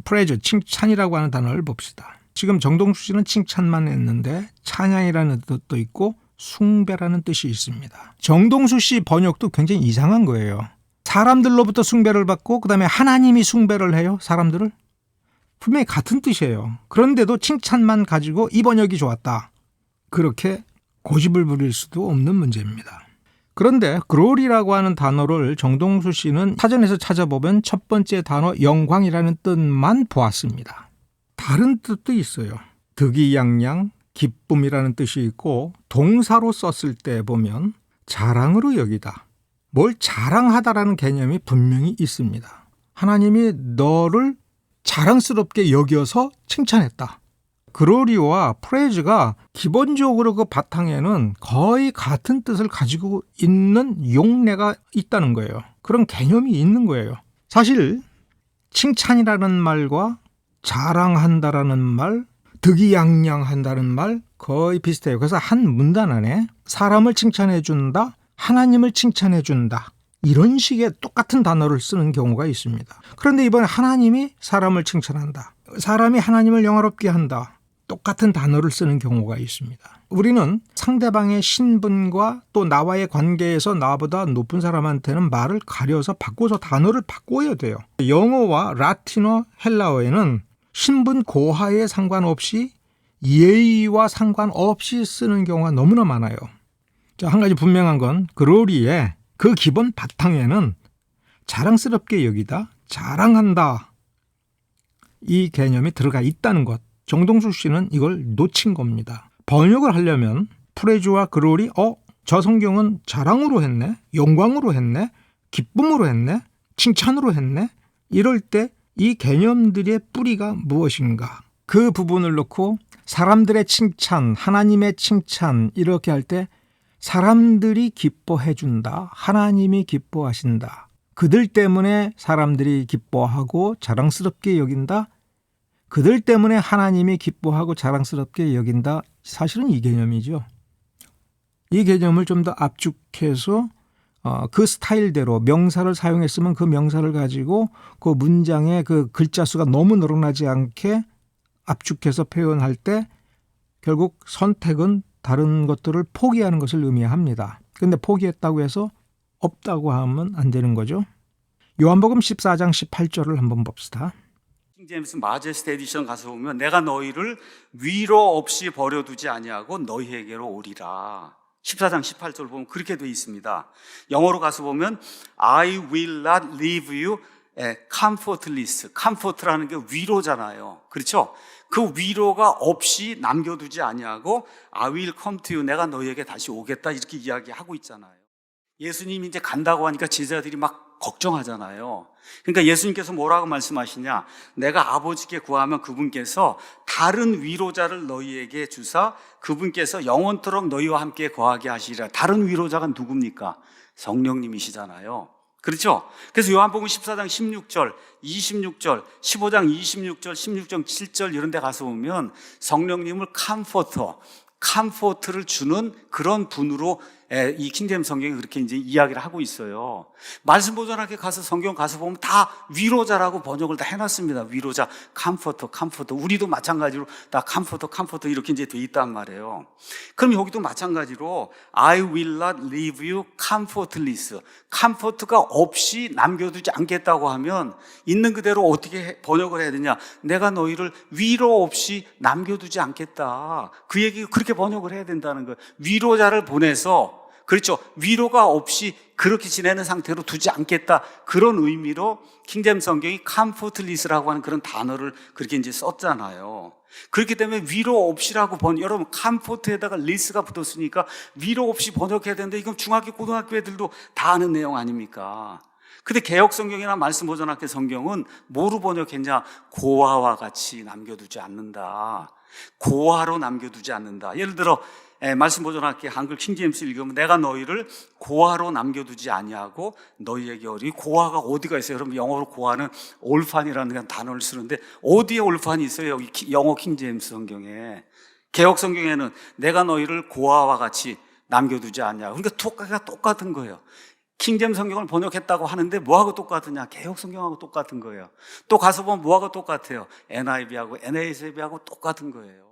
프레이즈, 칭찬이라고 하는 단어를 봅시다. 지금 정동수 씨는 칭찬만 했는데 찬양이라는 뜻도 있고 숭배라는 뜻이 있습니다. 정동수 씨 번역도 굉장히 이상한 거예요. 사람들로부터 숭배를 받고 그다음에 하나님이 숭배를 해요. 사람들을. 분명히 같은 뜻이에요. 그런데도 칭찬만 가지고 이 번역이 좋았다. 그렇게 고집을 부릴 수도 없는 문제입니다. 그런데 글로리라고 하는 단어를 정동수 씨는 사전에서 찾아보면 첫 번째 단어 영광이라는 뜻만 보았습니다. 다른 뜻도 있어요. 득이양양, 기쁨이라는 뜻이 있고 동사로 썼을 때 보면 자랑으로 여기다. 뭘 자랑하다라는 개념이 분명히 있습니다. 하나님이 너를 자랑스럽게 여겨서 칭찬했다. 글로리와 프레이즈가 기본적으로 그 바탕에는 거의 같은 뜻을 가지고 있는 용례가 있다는 거예요. 그런 개념이 있는 거예요. 사실 칭찬이라는 말과 자랑한다라는 말, 득이양양한다는 말 거의 비슷해요. 그래서 한 문단 안에 사람을 칭찬해 준다, 하나님을 칭찬해 준다, 이런 식의 똑같은 단어를 쓰는 경우가 있습니다. 그런데 이번에 하나님이 사람을 칭찬한다, 사람이 하나님을 영화롭게 한다, 똑같은 단어를 쓰는 경우가 있습니다. 우리는 상대방의 신분과 또 나와의 관계에서 나보다 높은 사람한테는 말을 가려서 바꿔서 단어를 바꿔야 돼요. 영어와 라틴어, 헬라어에는 신분 고하에 상관없이 예의와 상관없이 쓰는 경우가 너무나 많아요. 자, 한 가지 분명한 건 글로리의 그 기본 바탕에는 자랑스럽게 여기다, 자랑한다, 이 개념이 들어가 있다는 것. 정동수 씨는 이걸 놓친 겁니다. 번역을 하려면 프레이즈와 글로리, 저 성경은 자랑으로 했네, 영광으로 했네, 기쁨으로 했네, 칭찬으로 했네, 이럴 때 이 개념들의 뿌리가 무엇인가? 그 부분을 놓고 사람들의 칭찬, 하나님의 칭찬 이렇게 할 때 사람들이 기뻐해 준다, 하나님이 기뻐하신다, 그들 때문에 사람들이 기뻐하고 자랑스럽게 여긴다, 그들 때문에 하나님이 기뻐하고 자랑스럽게 여긴다. 사실은 이 개념이죠. 이 개념을 좀 더 압축해서 그 스타일대로 명사를 사용했으면 그 명사를 가지고 그 문장의 그 글자 수가 너무 늘어나지 않게 압축해서 표현할 때 결국 선택은 다른 것들을 포기하는 것을 의미합니다. 그런데 포기했다고 해서 없다고 하면 안 되는 거죠. 요한복음 14장 18절을 한번 봅시다. 킹제임스 마제스티 에디션 가서 보면 내가 너희를 위로 없이 버려두지 아니하고 너희에게로 오리라. 14장 18절 보면 그렇게 되어 있습니다. 영어로 가서 보면 I will not leave you comfortless. comfort라는 게 위로잖아요. 그렇죠? 그 위로가 없이 남겨두지 아니하고 I will come to you. 내가 너희에게 다시 오겠다 이렇게 이야기하고 있잖아요. 예수님이 이제 간다고 하니까 제자들이 막 걱정하잖아요. 그러니까 예수님께서 뭐라고 말씀하시냐? 내가 아버지께 구하면 그분께서 다른 위로자를 너희에게 주사 그분께서 영원토록 너희와 함께 거하게 하시리라. 다른 위로자가 누굽니까? 성령님이시잖아요. 그렇죠? 그래서 요한복음 14장 16절, 26절, 15장 26절, 16장 7절 이런 데 가서 보면 성령님을 컴포트를 주는 그런 분으로 이 킹제임스 성경이 그렇게 이제 이야기를 하고 있어요. 말씀 보존학교 가서 성경 가서 보면 다 위로자라고 번역을 다 해놨습니다. 위로자, 컴포터. 우리도 마찬가지로 다 컴포터 이렇게 이제 돼 있단 말이에요. 그럼 여기도 마찬가지로 I will not leave you comfortless. 컴포트가 없이 남겨두지 않겠다고 하면 있는 그대로 어떻게 번역을 해야 되냐? 내가 너희를 위로 없이 남겨두지 않겠다. 그 얘기 그렇게 번역을 해야 된다는 거예요. 위로자를 보내서 그렇죠. 위로가 없이 그렇게 지내는 상태로 두지 않겠다. 그런 의미로 킹제임스 성경이 comfortless라고 하는 그런 단어를 그렇게 이제 썼잖아요. 그렇기 때문에 위로 없이라고 여러분 comfort에다가 less가 붙었으니까 위로 없이 번역해야 되는데 이건 중학교, 고등학교 애들도 다 아는 내용 아닙니까? 근데 개역 성경이나 말씀 보존학교 성경은 뭐로 번역했냐? 고아와 같이 남겨두지 않는다. 고아로 남겨두지 않는다. 예를 들어 말씀 보존학교 한글 킹제임스 읽으면 내가 너희를 고아로 남겨두지 아니하고 너희에게 오리. 고아가 어디가 있어요? 여러분 영어로 고아는 올판이라는 단어를 쓰는데 어디에 올판이 있어요? 여기 영어 킹제임스 성경에. 개역 성경에는 내가 너희를 고아와 같이 남겨두지 않냐. 그러니까 똑같은 거예요. 킹제임스 성경을 번역했다고 하는데 뭐하고 똑같으냐? 개역 성경하고 똑같은 거예요. 또 가서 보면 뭐하고 똑같아요? NIV하고 NASB하고 똑같은 거예요.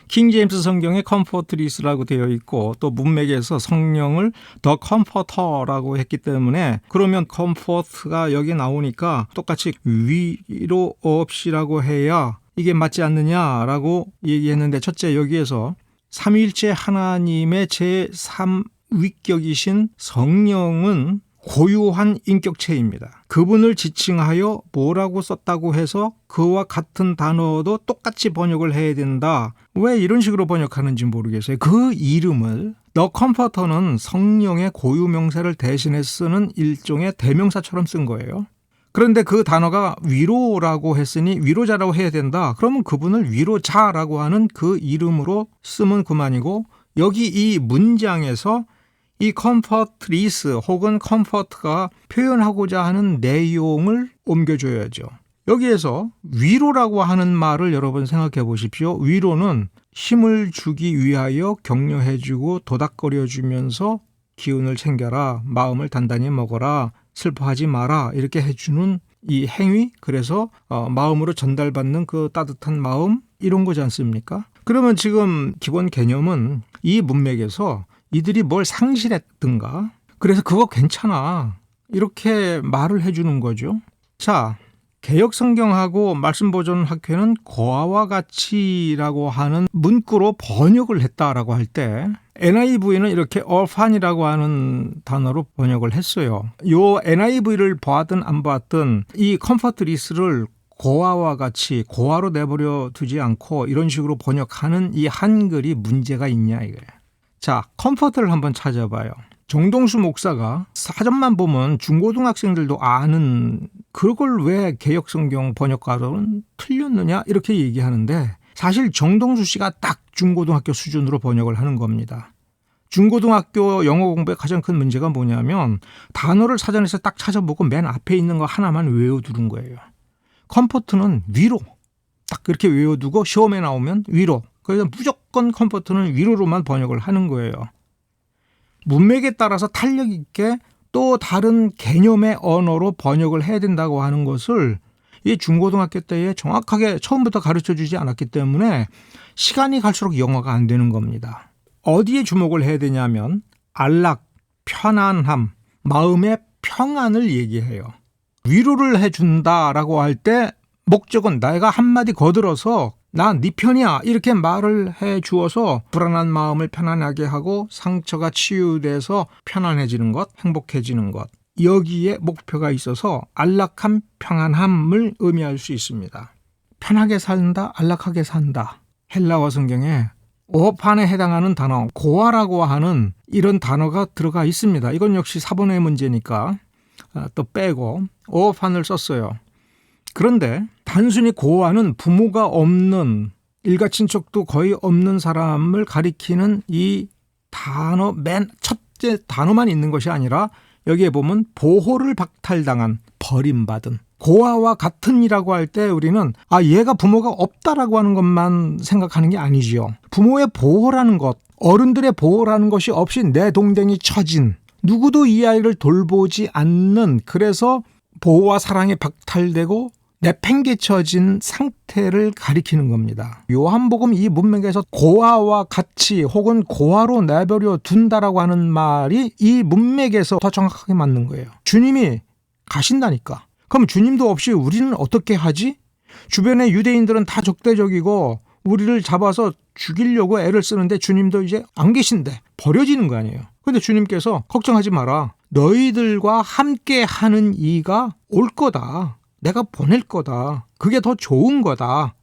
킹제임스 성경에 컴포트리스라고 되어 있고 또 문맥에서 성령을 더 컴포터라고 했기 때문에 그러면 컴포트가 여기 나오니까 똑같이 위로 없이라고 해야 이게 맞지 않느냐라고 얘기했는데 첫째 여기에서 삼위일체 하나님의 제3위격이신 성령은 고유한 인격체입니다. 그분을 지칭하여 뭐라고 썼다고 해서 그와 같은 단어도 똑같이 번역을 해야 된다. 왜 이런 식으로 번역하는지 모르겠어요. 그 이름을 The Comforter는 성령의 고유 명사를 대신해 쓰는 일종의 대명사처럼 쓴 거예요. 그런데 그 단어가 위로라고 했으니 위로자라고 해야 된다. 그러면 그분을 위로자라고 하는 그 이름으로 쓰면 그만이고, 여기 이 문장에서 이 comfortless 혹은 comfort가 표현하고자 하는 내용을 옮겨줘야죠. 여기에서 위로라고 하는 말을 여러분 생각해 보십시오. 위로는 힘을 주기 위하여 격려해주고 도닥거려주면서 기운을 챙겨라, 마음을 단단히 먹어라, 슬퍼하지 마라, 이렇게 해주는 이 행위, 그래서 마음으로 전달받는 그 따뜻한 마음, 이런 거지 않습니까? 그러면 지금 기본 개념은 이 문맥에서 이들이 뭘 상실했든가, 그래서 그거 괜찮아, 이렇게 말을 해주는 거죠. 자, 개역성경하고 말씀보존학회는 고아와 같이라고 하는 문구로 번역을 했다라고 할 때 NIV는 이렇게 orphan이라고 하는 단어로 번역을 했어요. 요 NIV를 보았든 안 보았든 이 comfortless를 고아와 같이, 고아로 내버려 두지 않고 이런 식으로 번역하는 이 한글이 문제가 있냐 이거예요. 자, comfort를 한번 찾아봐요. 정동수 목사가 사전만 보면 중고등학생들도 아는 그걸 왜 개역성경 번역가로는 틀렸느냐 이렇게 얘기하는데, 사실 정동수 씨가 딱 중고등학교 수준으로 번역을 하는 겁니다. 중고등학교 영어 공부의 가장 큰 문제가 뭐냐면 단어를 사전에서 딱 찾아보고 맨 앞에 있는 거 하나만 외워두는 거예요. 컴포트는 위로, 딱 그렇게 외워두고 시험에 나오면 위로, 그래서 무조건 컴포트는 위로로만 번역을 하는 거예요. 문맥에 따라서 탄력 있게 또 다른 개념의 언어로 번역을 해야 된다고 하는 것을 이 중고등학교 때에 정확하게 처음부터 가르쳐주지 않았기 때문에 시간이 갈수록 영어가 안 되는 겁니다. 어디에 주목을 해야 되냐면 안락, 편안함, 마음의 평안을 얘기해요. 위로를 해준다라고 할 때 목적은 내가 한마디 거들어서 나 네 편이야 이렇게 말을 해 주어서 불안한 마음을 편안하게 하고 상처가 치유돼서 편안해지는 것, 행복해지는 것, 여기에 목표가 있어서 안락함, 평안함을 의미할 수 있습니다. 편하게 산다, 안락하게 산다. 헬라어 성경에 오판에 해당하는 단어, 고아라고 하는 이런 단어가 들어가 있습니다. 이건 역시 사본의 문제니까 또 빼고 오판을 썼어요. 그런데 단순히 고아는 부모가 없는, 일가친척도 거의 없는 사람을 가리키는 이 단어, 맨 첫째 단어만 있는 것이 아니라 여기에 보면 보호를 박탈당한, 버림받은, 고아와 같은이라고 할 때 우리는 얘가 부모가 없다라고 하는 것만 생각하는 게 아니지요. 부모의 보호라는 것, 어른들의 보호라는 것이 없이 내 동댕이 처진, 누구도 이 아이를 돌보지 않는, 그래서 보호와 사랑에 박탈되고 내팽개쳐진 상태를 가리키는 겁니다. 요한복음 이 문맥에서 고아와 같이 혹은 고아로 내버려 둔다라고 하는 말이 이 문맥에서 더 정확하게 맞는 거예요. 주님이 가신다니까. 그럼 주님도 없이 우리는 어떻게 하지? 주변의 유대인들은 다 적대적이고 우리를 잡아서 죽이려고 애를 쓰는데 주님도 이제 안 계신데 버려지는 거 아니에요. 그런데 주님께서 걱정하지 마라. 너희들과 함께 하는 이가 올 거다. 내가 보낼 거다. 그게 더 좋은 거다.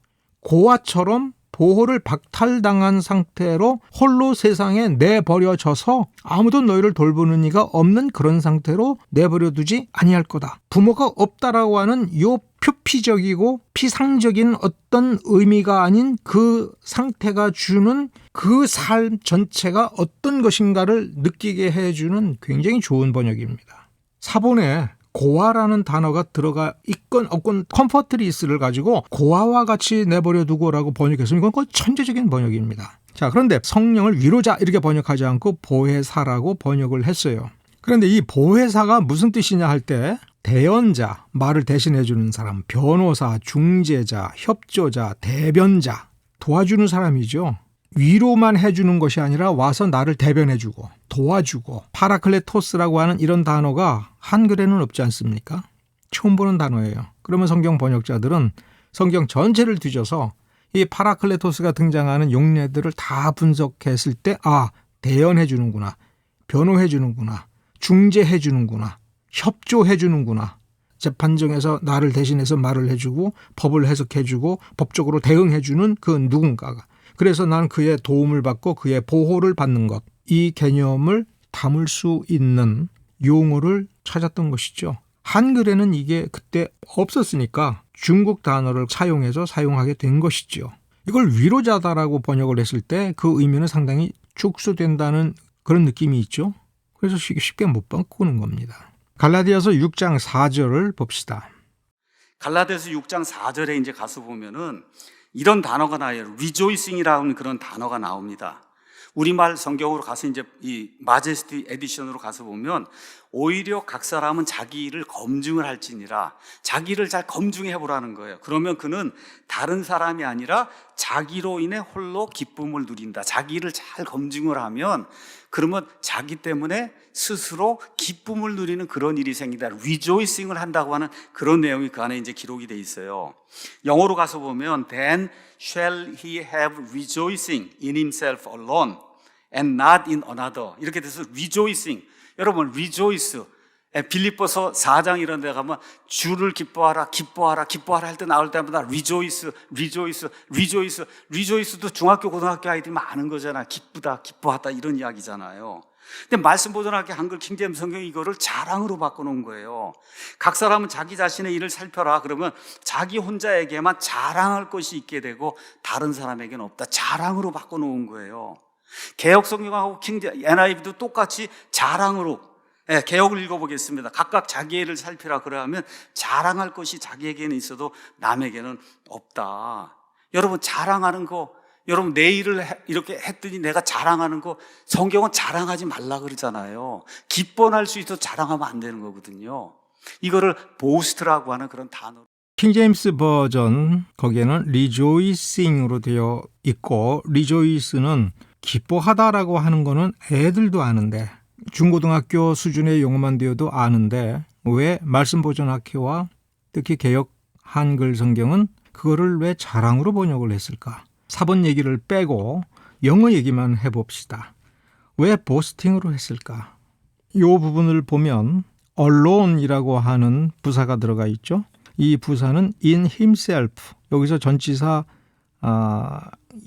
고아처럼 보호를 박탈당한 상태로 홀로 세상에 내버려져서 아무도 너희를 돌보는 이가 없는 그런 상태로 내버려두지 아니할 거다. 부모가 없다라고 하는 요 표피적이고 피상적인 어떤 의미가 아닌 그 상태가 주는 그 삶 전체가 어떤 것인가를 느끼게 해주는 굉장히 좋은 번역입니다. 사본에 고아라는 단어가 들어가 있건 없건 컴포트리스를 가지고 고아와 같이 내버려 두고라고 번역했으면 이건 거의 천재적인 번역입니다. 자, 그런데 성령을 위로자 이렇게 번역하지 않고 보혜사라고 번역을 했어요. 그런데 이 보혜사가 무슨 뜻이냐 할 때 대언자, 말을 대신해 주는 사람, 변호사, 중재자, 협조자, 대변자, 도와주는 사람이죠. 위로만 해주는 것이 아니라 와서 나를 대변해주고 도와주고, 파라클레토스라고 하는 이런 단어가 한글에는 없지 않습니까? 처음 보는 단어예요. 그러면 성경 번역자들은 성경 전체를 뒤져서 이 파라클레토스가 등장하는 용례들을 다 분석했을 때 대연해주는구나, 변호해주는구나, 중재해주는구나, 협조해주는구나, 재판정에서 나를 대신해서 말을 해주고 법을 해석해주고 법적으로 대응해주는 그 누군가가, 그래서 난 그의 도움을 받고 그의 보호를 받는 것, 이 개념을 담을 수 있는 용어를 찾았던 것이죠. 한글에는 이게 그때 없었으니까 중국 단어를 사용해서 사용하게 된 것이죠. 이걸 위로자다라고 번역을 했을 때 그 의미는 상당히 축소된다는 그런 느낌이 있죠. 그래서 쉽게 못 바꾸는 겁니다. 갈라디아서 6장 4절을 봅시다. 갈라디아서 6장 4절에 이제 가서 보면은 이런 단어가 나와요. rejoicing이라는 그런 단어가 나옵니다. 우리말 성경으로 가서 이제 이 마제스티 에디션으로 가서 보면 오히려 각 사람은 자기 일을 검증을 할지니라, 자기를 잘 검증해 보라는 거예요. 그러면 그는 다른 사람이 아니라 자기로 인해 홀로 기쁨을 누린다. 자기 일을 잘 검증을 하면 그러면 자기 때문에 스스로 기쁨을 누리는 그런 일이 생긴다. rejoicing을 한다고 하는 그런 내용이 그 안에 이제 기록이 돼 있어요. 영어로 가서 보면 then shall he have rejoicing in himself alone and not in another. 이렇게 돼서 rejoicing. 여러분 rejoice. 빌립보서 4장 이런 데 가면 주를 기뻐하라, 기뻐하라, 기뻐하라 할 때 나올 때마다 rejoice, rejoice, rejoice. rejoice도 중학교, 고등학교 아이들이 아는 거잖아. 기쁘다, 기뻐하다 이런 이야기잖아요. 근데 말씀 보존학교 한글 킹제임스 성경이 이거를 자랑으로 바꿔놓은 거예요. 각 사람은 자기 자신의 일을 살펴라. 그러면 자기 혼자에게만 자랑할 것이 있게 되고 다른 사람에게는 없다. 자랑으로 바꿔놓은 거예요. 개역 성경하고 NIV도 똑같이 자랑으로, 개역을 읽어보겠습니다. 각각 자기 일을 살피라. 그러면 자랑할 것이 자기에게는 있어도 남에게는 없다. 여러분 자랑하는 거, 여러분 내 일을 이렇게 했더니 내가 자랑하는 거, 성경은 자랑하지 말라 그러잖아요. 기뻐할 수 있어도 자랑하면 안 되는 거거든요. 이거를 보스트라고 하는 그런 단어. 킹제임스 버전 거기에는 rejoicing으로 되어 있고, rejoice는 기뻐하다라고 하는 거는 애들도 아는데, 중고등학교 수준의 용어만 되어도 아는데 왜 말씀 보존학회와 특히 개역 한글 성경은 그거를 왜 자랑으로 번역을 했을까? 사본 얘기를 빼고 영어 얘기만 해봅시다. 왜 보스팅으로 했을까? 이 부분을 보면 alone이라고 하는 부사가 들어가 있죠. 이 부사는 in himself, 여기서 전치사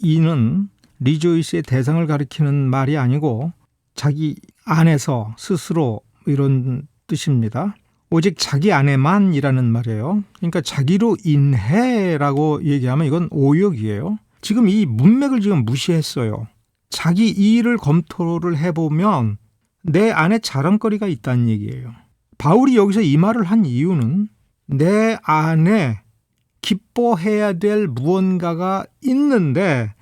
in은 rejoice의 대상을 가리키는 말이 아니고 자기 안에서 스스로 이런 뜻입니다. 오직 자기 안에만이라는 말이에요. 그러니까 자기로 인해라고 얘기하면 이건 오역이에요. 지금 이 문맥을 지금 무시했어요. 자기 일을 검토를 해보면 내 안에 자랑거리가 있다는 얘기예요. 바울이 여기서 이 말을 한 이유는 내 안에 기뻐해야 될 무언가가 있는데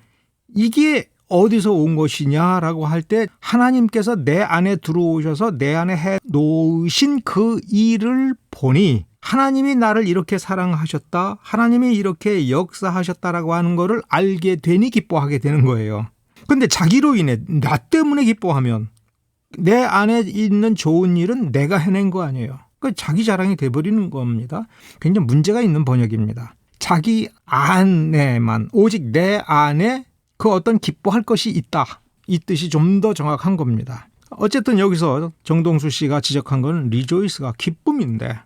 이게 어디서 온 것이냐라고 할 때 하나님께서 내 안에 들어오셔서 내 안에 해 놓으신 그 일을 보니 하나님이 나를 이렇게 사랑하셨다, 하나님이 이렇게 역사하셨다라고 하는 거를 알게 되니 기뻐하게 되는 거예요. 근데 자기로 인해 나 때문에 기뻐하면 내 안에 있는 좋은 일은 내가 해낸 거 아니에요. 그 자기 자랑이 돼버리는 겁니다. 굉장히 문제가 있는 번역입니다. 자기 안에만, 오직 내 안에 그 어떤 기뻐할 것이 있다, 이 뜻이 좀 더 정확한 겁니다. 어쨌든 여기서 정동수 씨가 지적한 건 rejoice가 기쁨인데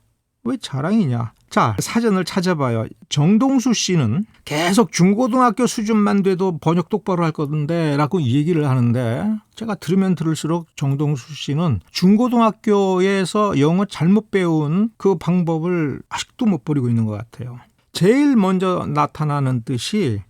왜 자랑이냐? 자, 사전을 찾아봐요. 정동수 씨는 계속 중고등학교 수준만 돼도 번역 똑바로 할 건데 라고 얘기를 하는데, 제가 들으면 들을수록 정동수 씨는 중고등학교에서 영어 잘못 배운 그 방법을 아직도 못 버리고 있는 것 같아요. 제일 먼저 나타나는 뜻이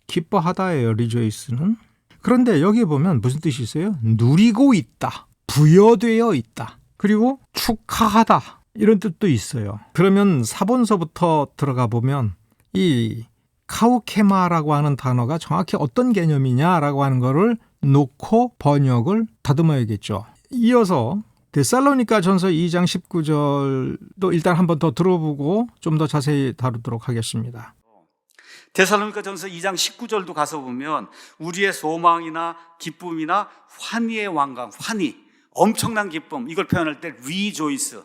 기뻐하다예요, rejoice는. 그런데 여기 보면 무슨 뜻이 있어요? 누리고 있다, 부여되어 있다, 그리고 축하하다, 이런 뜻도 있어요. 그러면 사본서부터 들어가 보면 이 카우케마라고 하는 단어가 정확히 어떤 개념이냐라고 하는 거를 놓고 번역을 다듬어야겠죠. 이어서 데살로니가 전서 2장 19절도 일단 한번 더 들어보고 좀 더 자세히 다루도록 하겠습니다. 데살로니가 전서 2장 19절도 가서 보면 우리의 소망이나 기쁨이나 환희의 왕관, 환희, 엄청난 기쁨, 이걸 표현할 때 rejoice,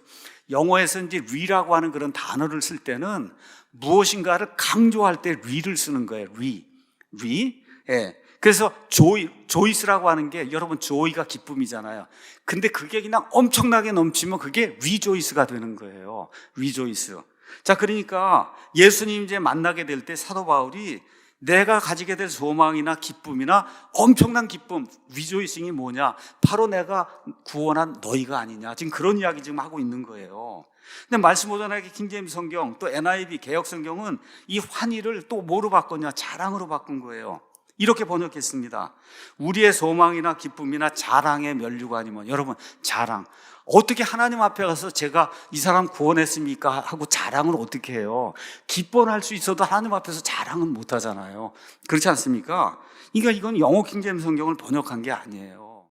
영어에서 이제 re라고 하는 그런 단어를 쓸 때는 무엇인가를 강조할 때 re를 쓰는 거예요. re. 예. 그래서 joyce라고 하는 게, 여러분 joy가 기쁨이잖아요. 근데 그게 그냥 엄청나게 넘치면 그게 rejoice가 되는 거예요. rejoice. 자, 그러니까 예수님 이제 만나게 될 때 사도 바울이 내가 가지게 될 소망이나 기쁨이나 엄청난 기쁨, rejoicing이 뭐냐? 바로 내가 구원한 너희가 아니냐. 지금 그런 이야기 지금 하고 있는 거예요. 근데 말씀 오전하게 킹제임스 성경 또 NIV 개역 성경은 이 환희를 또 뭐로 바꿨냐? 자랑으로 바꾼 거예요. 이렇게 번역했습니다. 우리의 소망이나 기쁨이나 자랑의 면류관이면, 여러분, 자랑. 어떻게 하나님 앞에 가서 제가 이 사람 구원했습니까? 하고 자랑을 어떻게 해요? 기뻐는 할 수 있어도 하나님 앞에서 자랑은 못 하잖아요. 그렇지 않습니까? 그러니까 이건 영어 킹제임스 성경을 번역한 게 아니에요.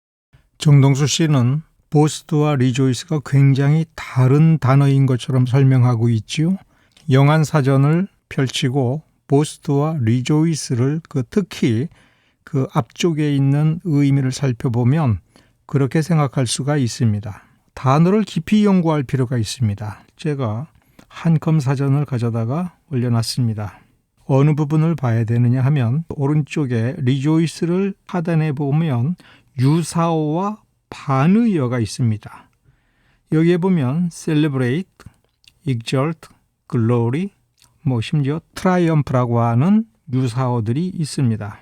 정동수 씨는 보스트와 리조이스가 굉장히 다른 단어인 것처럼 설명하고 있지요. 영한 사전을 펼치고 보스트와 리조이스를 특히 그 앞쪽에 있는 의미를 살펴보면 그렇게 생각할 수가 있습니다. 단어를 깊이 연구할 필요가 있습니다. 제가 한컴 사전을 가져다가 올려놨습니다. 어느 부분을 봐야 되느냐 하면 오른쪽에 리조이스를 하단에 보면 유사어와 반의어가 있습니다. 여기에 보면 celebrate, exalt, glory, 심지어 triumph라고 하는 유사어들이 있습니다.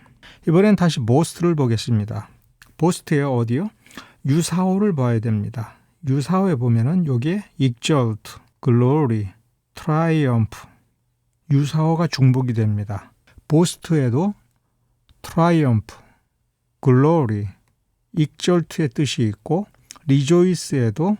이번엔 다시 boast를 보겠습니다. boast의 어디요? 유사어를 봐야 됩니다. 유사어에 보면은 여기에 exalt, glory, triumph 유사어가 중복이 됩니다. boast에도 triumph, glory, exalt의 뜻이 있고 rejoice에도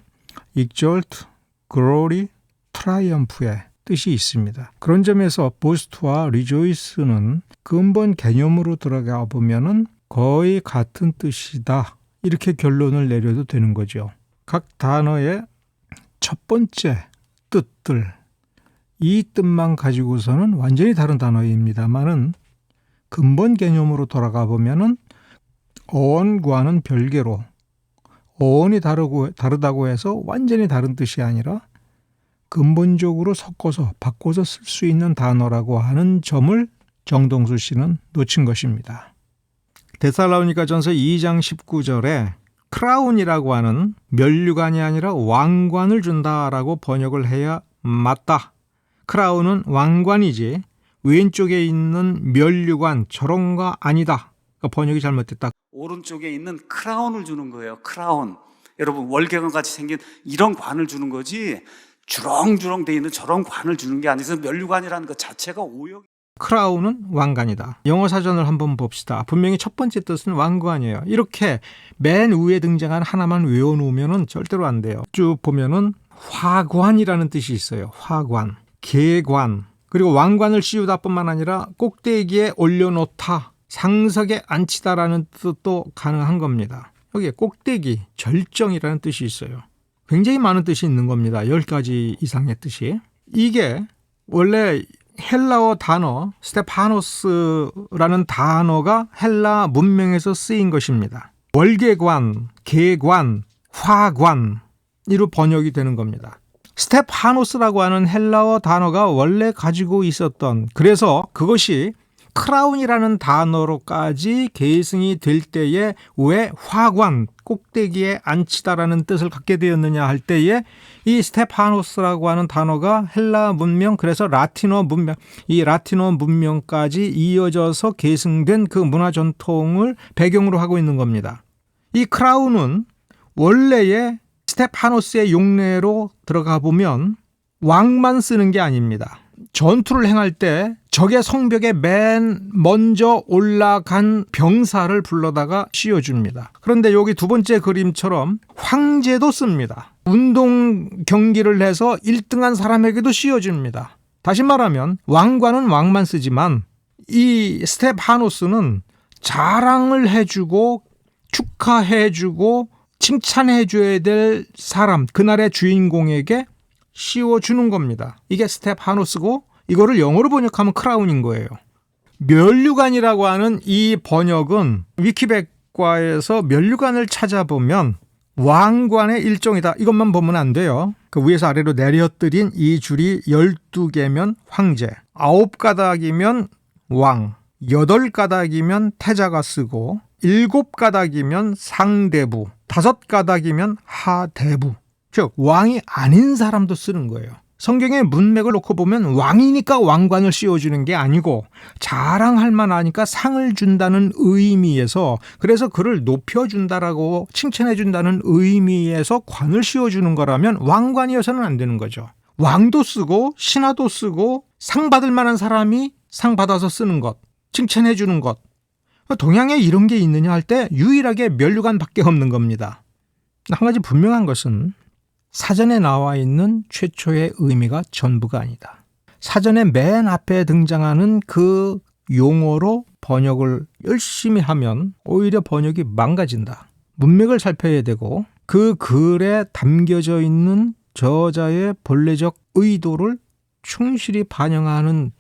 exalt, glory, triumph의 뜻이 있습니다. 그런 점에서 boast와 rejoice는 근본 개념으로 들어가 보면은 거의 같은 뜻이다. 이렇게 결론을 내려도 되는 거죠. 각 단어의 첫 번째 뜻들, 이 뜻만 가지고서는 완전히 다른 단어입니다만은 근본 개념으로 돌아가 보면은 어원과는 별개로 어원이 다르다고 해서 완전히 다른 뜻이 아니라 근본적으로 섞어서 바꿔서 쓸 수 있는 단어라고 하는 점을 정동수 씨는 놓친 것입니다. 데살로니가전서 2장 19절에 크라운이라고 하는 면류관이 아니라 왕관을 준다라고 번역을 해야 맞다. 크라운은 왕관이지 왼쪽에 있는 면류관 저런 거 아니다. 번역이 잘못됐다. 오른쪽에 있는 크라운을 주는 거예요. 크라운. 여러분, 월계관 같이 생긴 이런 관을 주는 거지 주렁주렁 돼 있는 저런 관을 주는 게 아니라 면류관이라는 것 자체가 오역. 크라운은 왕관이다. 영어 사전을 한번 봅시다. 분명히 첫 번째 뜻은 왕관이에요. 이렇게 맨 위에 등장한 하나만 외워놓으면 절대로 안 돼요. 쭉 보면은 화관이라는 뜻이 있어요. 화관, 계관, 그리고 왕관을 씌우다 뿐만 아니라 꼭대기에 올려놓다, 상석에 앉히다라는 뜻도 가능한 겁니다. 여기에 꼭대기, 절정이라는 뜻이 있어요. 굉장히 많은 뜻이 있는 겁니다. 10가지 이상의 뜻이. 이게 원래 헬라어 단어 스테파노스라는 단어가 헬라 문명에서 쓰인 것입니다. 월계관, 계관, 화관으로 번역이 되는 겁니다. 스테파노스라고 하는 헬라어 단어가 원래 가지고 있었던, 그래서 그것이 크라운이라는 단어로까지 계승이 될 때에 왜 화관, 꼭대기에 앉히다라는 뜻을 갖게 되었느냐 할 때에 이 스테파노스라고 하는 단어가 헬라 문명, 그래서 라틴어 문명, 이 라틴어 문명까지 이어져서 계승된 그 문화 전통을 배경으로 하고 있는 겁니다. 이 크라운은 원래의 스테파노스의 용례로 들어가 보면 왕만 쓰는 게 아닙니다. 전투를 행할 때 적의 성벽에 맨 먼저 올라간 병사를 불러다가 씌워줍니다. 그런데 여기 두 번째 그림처럼 황제도 씁니다. 운동 경기를 해서 1등한 사람에게도 씌워줍니다. 다시 말하면 왕관은 왕만 쓰지만 이 스테파노스는 자랑을 해주고 축하해주고 칭찬해줘야 될 사람, 그날의 주인공에게 씌워주는 겁니다. 이게 스테파노스고 이거를 영어로 번역하면 크라운인 거예요. 면류관이라고 하는 이 번역은 위키백과에서 면류관을 찾아보면 왕관의 일종이다. 이것만 보면 안 돼요. 그 위에서 아래로 내려뜨린 이 줄이 12개면 황제, 9가닥이면 왕, 8가닥이면 태자가 쓰고 7가닥이면 상대부, 5가닥이면 하대부. 즉 왕이 아닌 사람도 쓰는 거예요. 성경의 문맥을 놓고 보면 왕이니까 왕관을 씌워주는 게 아니고 자랑할 만하니까 상을 준다는 의미에서, 그래서 그를 높여준다라고 칭찬해준다는 의미에서 관을 씌워주는 거라면 왕관이어서는 안 되는 거죠. 왕도 쓰고 신하도 쓰고 상 받을 만한 사람이 상 받아서 쓰는 것, 칭찬해주는 것, 동양에 이런 게 있느냐 할 때 유일하게 면류관밖에 없는 겁니다. 한 가지 분명한 것은 사전에 나와 있는 최초의 의미가 전부가 아니다. 사전에 맨 앞에 등장하는 그 용어로 번역을 열심히 하면 오히려 번역이 망가진다. 문맥을 살펴야 되고 그 글에 담겨져 있는 저자의 본래적 의도를 충실히 반영하는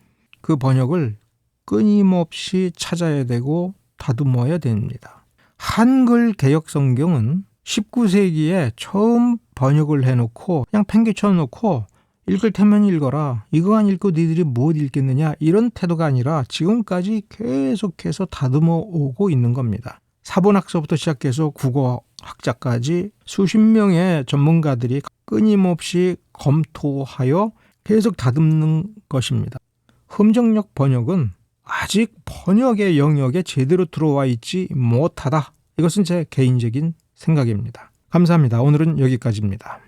그 번역을 끊임없이 찾아야 되고 다듬어야 됩니다. 한글 개역 성경은 19세기에 처음 번역을 해놓고 그냥 팽개쳐 놓고 읽을 테면 읽어라, 이거 안 읽고 니들이 못 읽겠느냐, 이런 태도가 아니라 지금까지 계속해서 다듬어 오고 있는 겁니다. 사본학서부터 시작해서 국어학자까지 수십 명의 전문가들이 끊임없이 검토하여 계속 다듬는 것입니다. 흠정력 번역은 아직 번역의 영역에 제대로 들어와 있지 못하다. 이것은 제 개인적인 생각입니다. 감사합니다. 오늘은 여기까지입니다.